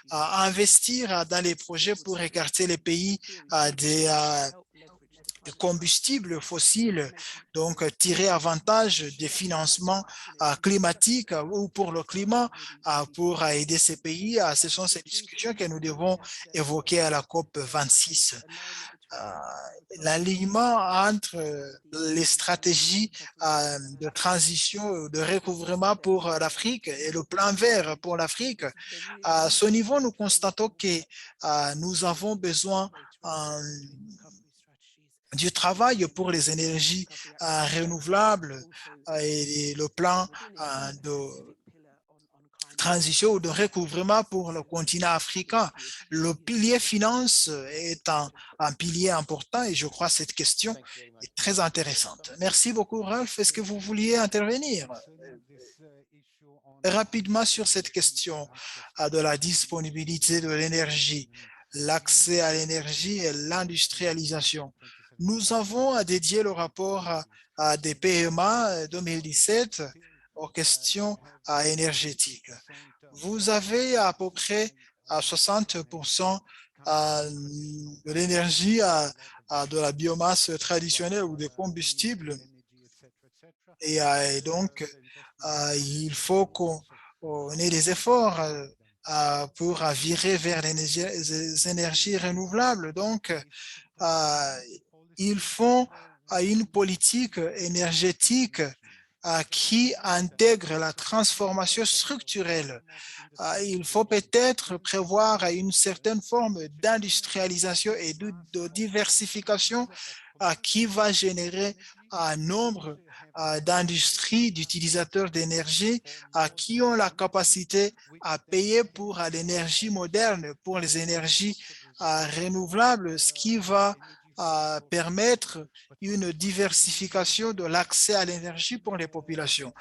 B: investir dans les projets pour écarter les pays des combustibles fossiles, donc tirer avantage des financements climatiques ou pour le climat, pour aider ces pays. Ce sont ces discussions que nous devons évoquer à la COP 26. L'alignement entre les stratégies de transition, de recouvrement pour l'Afrique et le plan vert pour l'Afrique, à ce niveau, nous constatons que nous avons besoin du travail pour les énergies renouvelables et le plan de transition ou de recouvrement pour le continent africain. Le pilier finance est un pilier important et je crois que cette question est très intéressante. Merci beaucoup, Ralph. Est-ce que vous vouliez intervenir rapidement sur cette question de la disponibilité de l'énergie, l'accès à l'énergie et l'industrialisation? Nous avons dédié le rapport à des PMA 2017 aux questions énergétiques. Vous avez à peu près 60% de l'énergie de la biomasse traditionnelle ou des combustibles. Et donc, il faut qu'on ait des efforts pour virer vers les énergies renouvelables. Donc, il faut une politique énergétique qui intègre la transformation structurelle. Il faut peut-être prévoir une certaine forme d'industrialisation et de diversification qui va générer un nombre d'industries, d'utilisateurs d'énergie qui ont la capacité à payer pour l'énergie moderne, pour les énergies renouvelables, ce qui va permettre une diversification de l'accès à l'énergie pour les populations.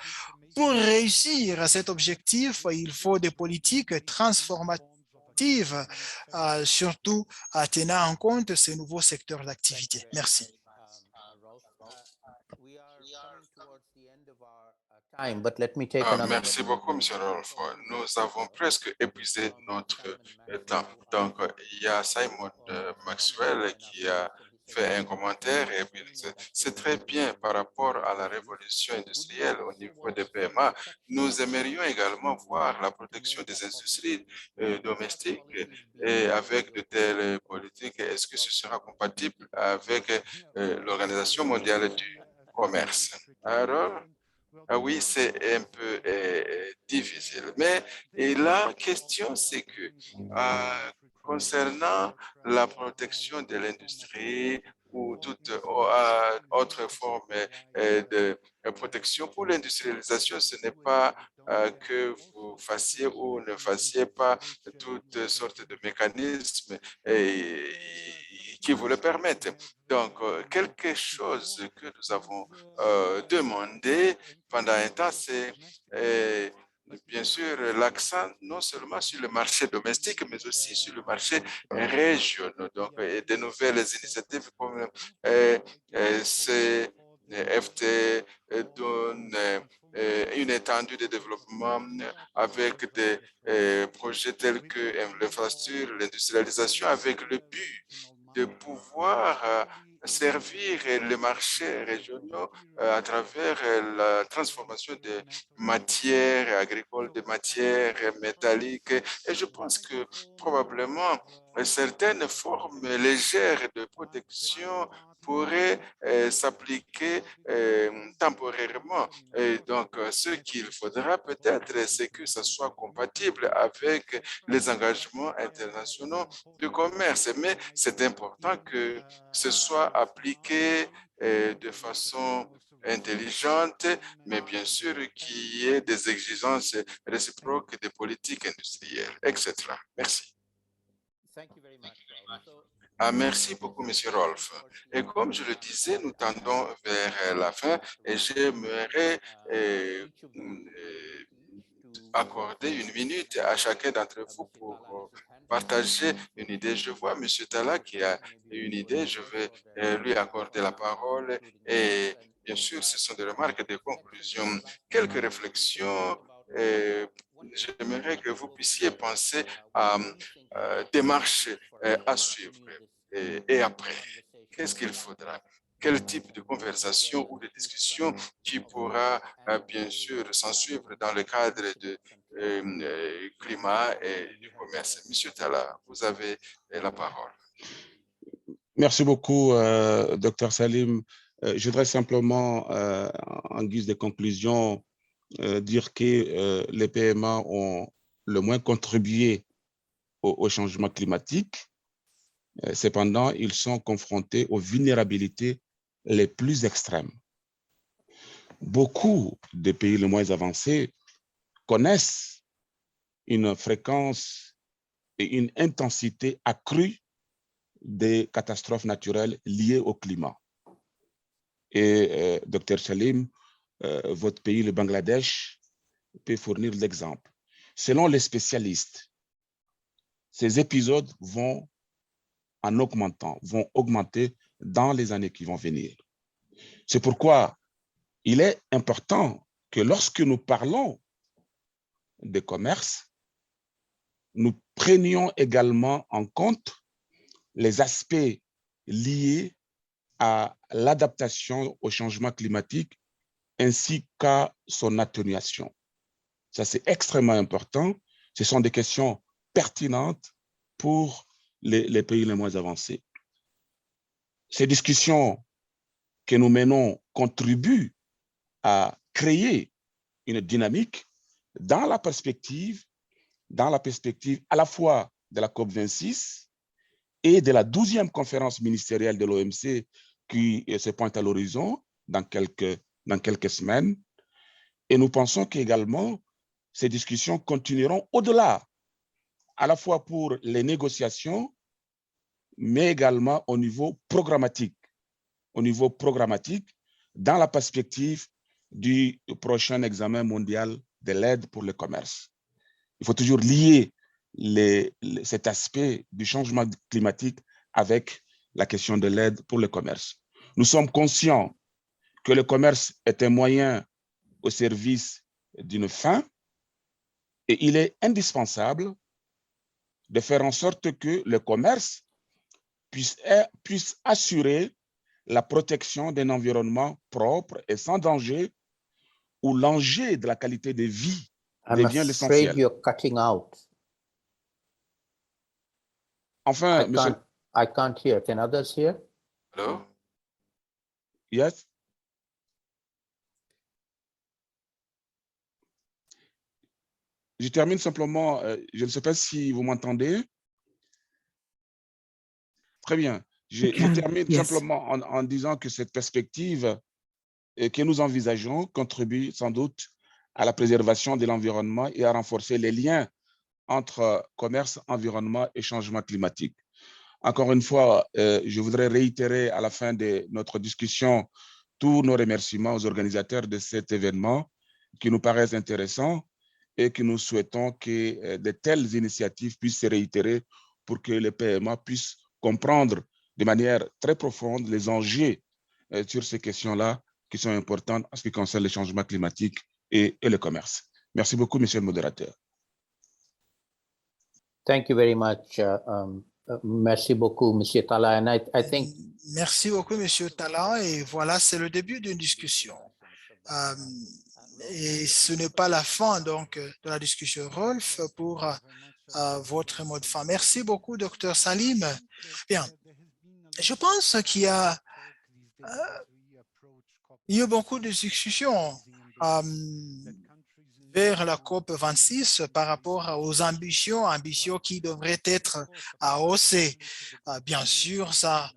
B: Pour réussir à cet objectif, il faut des politiques transformatives, surtout tenant en compte ces nouveaux secteurs d'activité. Merci.
C: Merci beaucoup, M. Rolf. Nous avons presque épuisé notre temps. Donc, il y a Simon Maxwell qui a fait un commentaire et puis c'est très bien par rapport à la révolution industrielle au niveau des PMA. Nous aimerions également voir la protection des industries domestiques et avec de telles politiques. Est-ce que ce sera compatible avec l'Organisation mondiale du commerce? Alors, oui, c'est un peu difficile. Mais la question, c'est que concernant la protection de l'industrie ou toute autre forme de protection pour l'industrialisation, ce n'est pas que vous fassiez ou ne fassiez pas toutes sortes de mécanismes qui vous le permettent. Donc, quelque chose que nous avons demandé pendant un temps, c'est bien sûr l'accent non seulement sur le marché domestique, mais aussi sur le marché régional. Donc, de nouvelles initiatives comme CFT donnent une étendue de développement avec des projets tels que l'infrastructure, l'industrialisation, avec le but de pouvoir servir les marchés régionaux à travers la transformation des matières agricoles, des matières métalliques. Et je pense que probablement certaines formes légères de protection pourraient s'appliquer temporairement. Et donc, ce qu'il faudra peut-être, c'est que ça soit compatible avec les engagements internationaux de commerce. Mais c'est important que ce soit appliqué de façon intelligente, mais bien sûr qu'il y ait des exigences réciproques des politiques industrielles, etc. Merci. Ah, merci beaucoup, Monsieur Rolf. Et comme je le disais, nous tendons vers la fin et j'aimerais accorder une minute à chacun d'entre vous pour partager une idée. Je vois M. Tala qui a une idée, je vais lui accorder la parole et bien sûr, ce sont des remarques, des conclusions, quelques réflexions. J'aimerais que vous puissiez penser à démarches à suivre et après. Qu'est-ce qu'il faudra? Quel type de conversation ou de discussion qui pourra bien sûr s'en suivre dans le cadre de climat et du commerce. Monsieur Tala, vous avez la parole.
D: Merci beaucoup, Dr Salim. Je voudrais simplement, en guise de conclusion, dire que les PMA ont le moins contribué au changement climatique. Cependant, ils sont confrontés aux vulnérabilités les plus extrêmes. Beaucoup des pays les moins avancés connaissent une fréquence et une intensité accrue des catastrophes naturelles liées au climat. Et Dr Salim, votre pays, le Bangladesh, peut fournir l'exemple. Selon les spécialistes, ces épisodes vont augmenter dans les années qui vont venir. C'est pourquoi il est important que lorsque nous parlons de commerce, nous prenions également en compte les aspects liés à l'adaptation au changement climatique ainsi qu'à son atténuation. Ça, c'est extrêmement important. Ce sont des questions pertinentes pour les pays les moins avancés. Ces discussions que nous menons contribuent à créer une dynamique dans la perspective à la fois de la COP26 et de la 12e conférence ministérielle de l'OMC qui se pointe à l'horizon dans quelques semaines. Et nous pensons qu'également, ces discussions continueront au-delà, à la fois pour les négociations, mais également au niveau programmatique, dans la perspective du prochain examen mondial de l'aide pour le commerce. Il faut toujours lier cet aspect du changement climatique avec la question de l'aide pour le commerce. Nous sommes conscients que le commerce est un moyen au service d'une fin et il est indispensable de faire en sorte que le commerce puisse assurer la protection d'un environnement propre et sans danger où l'enjeu de la qualité de vie devient l'essentiel.
A: You're cutting out.
D: Enfin,
A: I can't hear. Can others hear?
C: Hello?
D: Yes. Je termine simplement, je ne sais pas si vous m'entendez. Très bien. Je termine simplement en disant que cette perspective que nous envisageons contribue sans doute à la préservation de l'environnement et à renforcer les liens entre commerce, environnement et changement climatique. Encore une fois, je voudrais réitérer à la fin de notre discussion tous nos remerciements aux organisateurs de cet événement qui nous paraissent intéressants et que nous souhaitons que de telles initiatives puissent se réitérer pour que les PMA puissent comprendre de manière très profonde les enjeux sur ces questions-là qui sont importantes en ce qui concerne les changements climatiques et le commerce. Merci beaucoup, monsieur le modérateur.
A: Thank you very much. Merci beaucoup, Monsieur Tala. And I think
B: Merci beaucoup, Monsieur Tala. Et voilà, c'est le début d'une discussion. Et ce n'est pas la fin donc de la discussion. Rolf, pour votre mot de fin. Merci beaucoup, Dr Salim. Bien, je pense qu'il y a eu beaucoup de discussions vers la COP 26 par rapport aux ambitions qui devraient être haussées. Bien sûr, ça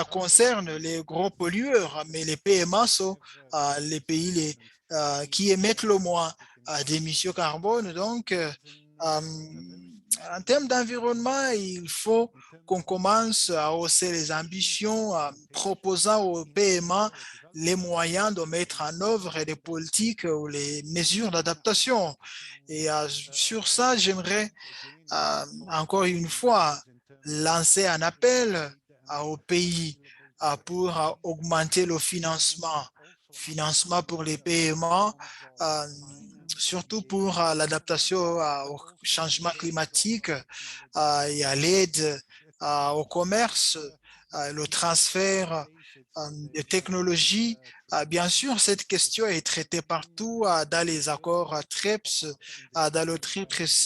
B: concerne les gros pollueurs, mais les PMA sont les pays qui émettent le moins d'émissions carbone. Donc, en termes d'environnement, il faut qu'on commence à hausser les ambitions, proposant aux PMA les moyens de mettre en œuvre des politiques ou les mesures d'adaptation. Et sur ça, j'aimerais encore une fois lancer un appel aux pays pour augmenter le financement pour les PMA, surtout pour l'adaptation au changement climatique et à l'aide au commerce, le transfert de technologies. Bien sûr, cette question est traitée partout dans les accords TRIPS, dans le TRIPS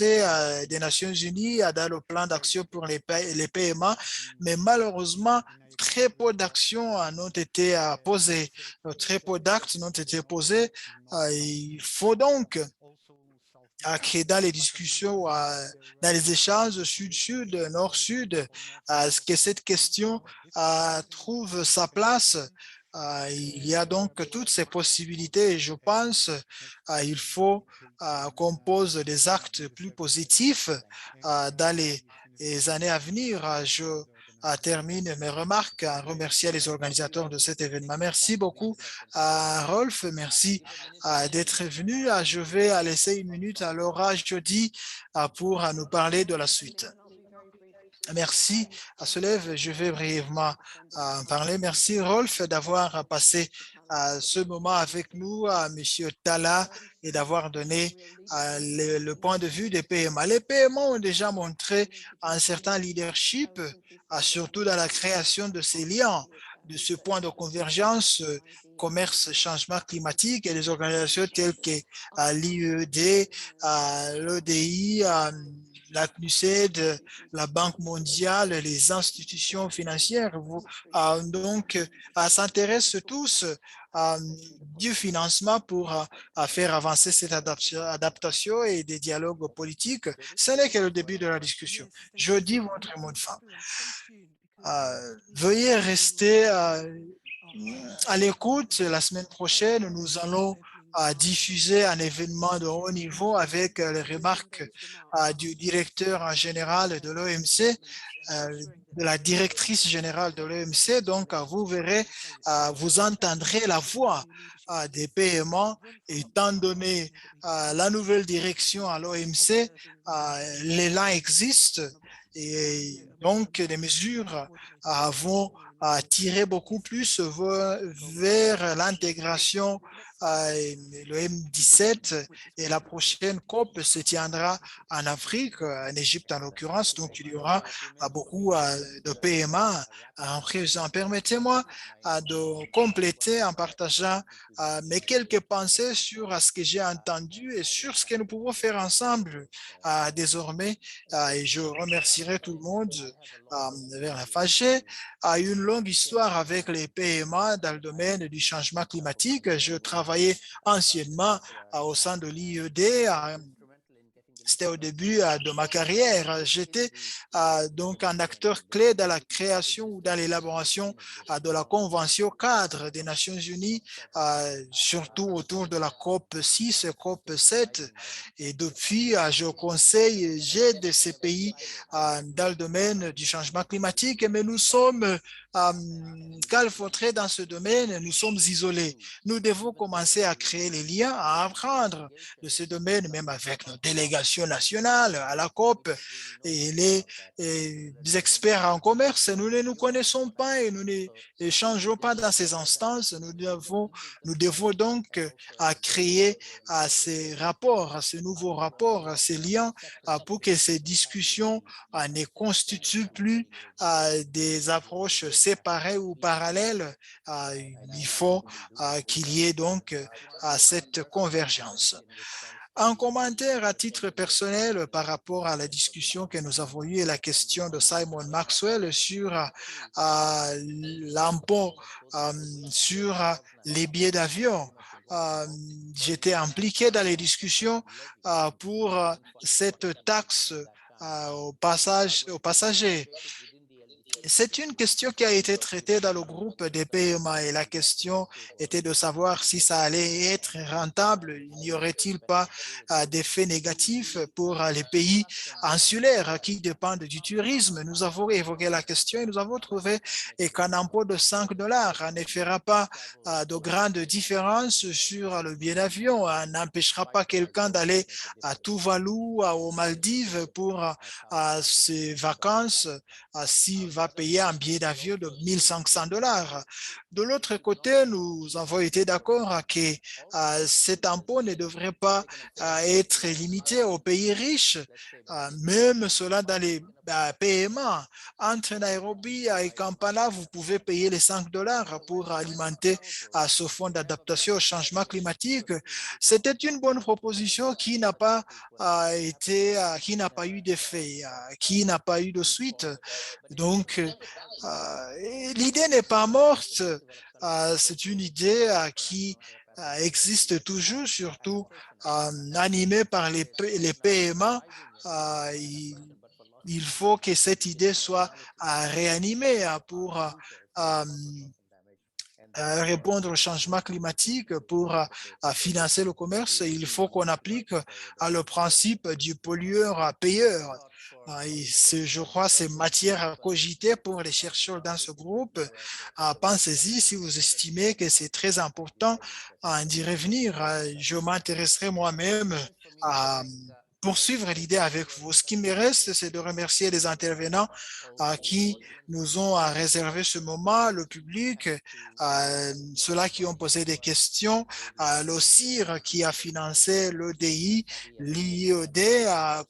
B: des Nations Unies, dans le plan d'action pour les PMA, mais malheureusement, très peu d'actions n'ont été posées, très peu d'actes n'ont été posés. Il faut donc que dans les discussions, dans les échanges sud-sud, nord-sud, que cette question trouve sa place. Il y a donc toutes ces possibilités et je pense qu'il faut qu'on pose des actes plus positifs dans les années à venir. Je termine mes remarques en remerciant les organisateurs de cet événement. Merci beaucoup Rolf, merci d'être venu. Je vais laisser une minute à Laura Jody pour nous parler de la suite. Merci. À ce lève, je vais brièvement parler. Merci Rolf d'avoir passé ce moment avec nous, Monsieur Tala, et d'avoir donné le point de vue des PMA. Les PMA ont déjà montré un certain leadership, surtout dans la création de ces liens, de ce point de convergence commerce, changement climatique et les organisations telles que l'IED, l'ODI, la CNUSED, la Banque mondiale, les institutions financières, donc s'intéressent tous du financement pour faire avancer cette adaptation et des dialogues politiques. Ce n'est que le début de la discussion. Je dis votre mot de fin. Veuillez rester à l'écoute. La semaine prochaine, nous allons diffuser un événement de haut niveau avec les remarques du directeur général de l'OMC, de la directrice générale de l'OMC. Donc, vous verrez, vous entendrez la voix des PMA, étant donné la nouvelle direction à l'OMC, l'élan existe et donc les mesures vont tirer beaucoup plus vers l'intégration. Le M17 et la prochaine COP se tiendra en Afrique, en Égypte en l'occurrence, donc il y aura beaucoup de PMA en présent. Permettez-moi de compléter en partageant mes quelques pensées sur ce que j'ai entendu et sur ce que nous pouvons faire ensemble désormais. Et je remercierai tout le monde vers la FAGE. A une longue histoire avec les PMA dans le domaine du changement climatique. Je travaillais anciennement au sein de l'IED C'était au début de ma carrière. J'étais donc un acteur clé dans la création ou dans l'élaboration de la Convention cadre des Nations Unies, surtout autour de la COP 6 et COP 7. Et depuis, je conseille, j'aide ces pays dans le domaine du changement climatique, mais nous sommes calfeutrés dans ce domaine, nous sommes isolés. Nous devons commencer à créer les liens, à apprendre de ce domaine, même avec nos délégations nationales à la COP et les experts en commerce. Nous ne nous connaissons pas et nous n'échangeons pas dans ces instances. Nous devons donc créer ces rapports, ces nouveaux rapports, ces liens pour que ces discussions ne constituent plus des approches séparées ou parallèles. Il faut qu'il y ait donc cette convergence. Un commentaire à titre personnel par rapport à la discussion que nous avons eue et la question de Simon Maxwell sur l'impôt sur les billets d'avion. J'étais impliqué dans les discussions pour cette taxe aux passagers. C'est une question qui a été traitée dans le groupe des PMA et la question était de savoir si ça allait être rentable. N'y aurait-il pas d'effets négatifs pour les pays insulaires qui dépendent du tourisme? Nous avons évoqué la question et nous avons trouvé qu'un impôt de $5 ne fera pas de grande différence sur le billet d'avion, n'empêchera pas quelqu'un d'aller à Tuvalu, aux Maldives pour ses vacances s'il va payer un billet d'avion de $1 500. De l'autre côté, nous avons été d'accord que cet impôt ne devrait pas être limité aux pays riches, même cela dans les PMA. Entre Nairobi et Kampala, vous pouvez payer les $5 pour alimenter ce fonds d'adaptation au changement climatique. C'était une bonne proposition qui n'a pas qui n'a pas eu d'effet, qui n'a pas eu de suite. Donc, l'idée n'est pas morte. C'est une idée qui existe toujours, surtout animée par les PMA. Il faut que cette idée soit réanimée pour répondre au changement climatique, pour financer le commerce. Il faut qu'on applique le principe du pollueur-payeur. Je crois, c'est matière à cogiter pour les chercheurs dans ce groupe. Pensez-y si vous estimez que c'est très important d'y revenir. Je m'intéresserai moi-même à poursuivre l'idée avec vous. Ce qui me reste, c'est de remercier les intervenants qui nous ont réservé ce moment, le public, ceux-là qui ont posé des questions, le CIR qui a financé l'ODI, l'IOD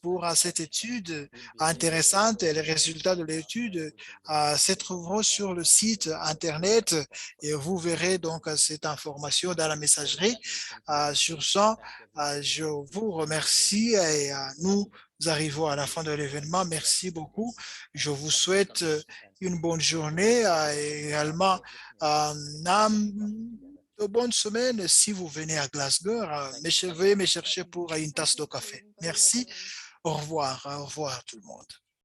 B: pour cette étude intéressante. Et les résultats de l'étude se trouveront sur le site Internet et vous verrez donc cette information dans la messagerie. Sur ça, je vous remercie et nous arrivons à la fin de l'événement. Merci beaucoup. Je vous souhaite une bonne journée et également de bonnes semaines si vous venez à Glasgow. Veuillez me chercher pour une tasse de café. Merci. Au revoir. Au revoir tout le monde.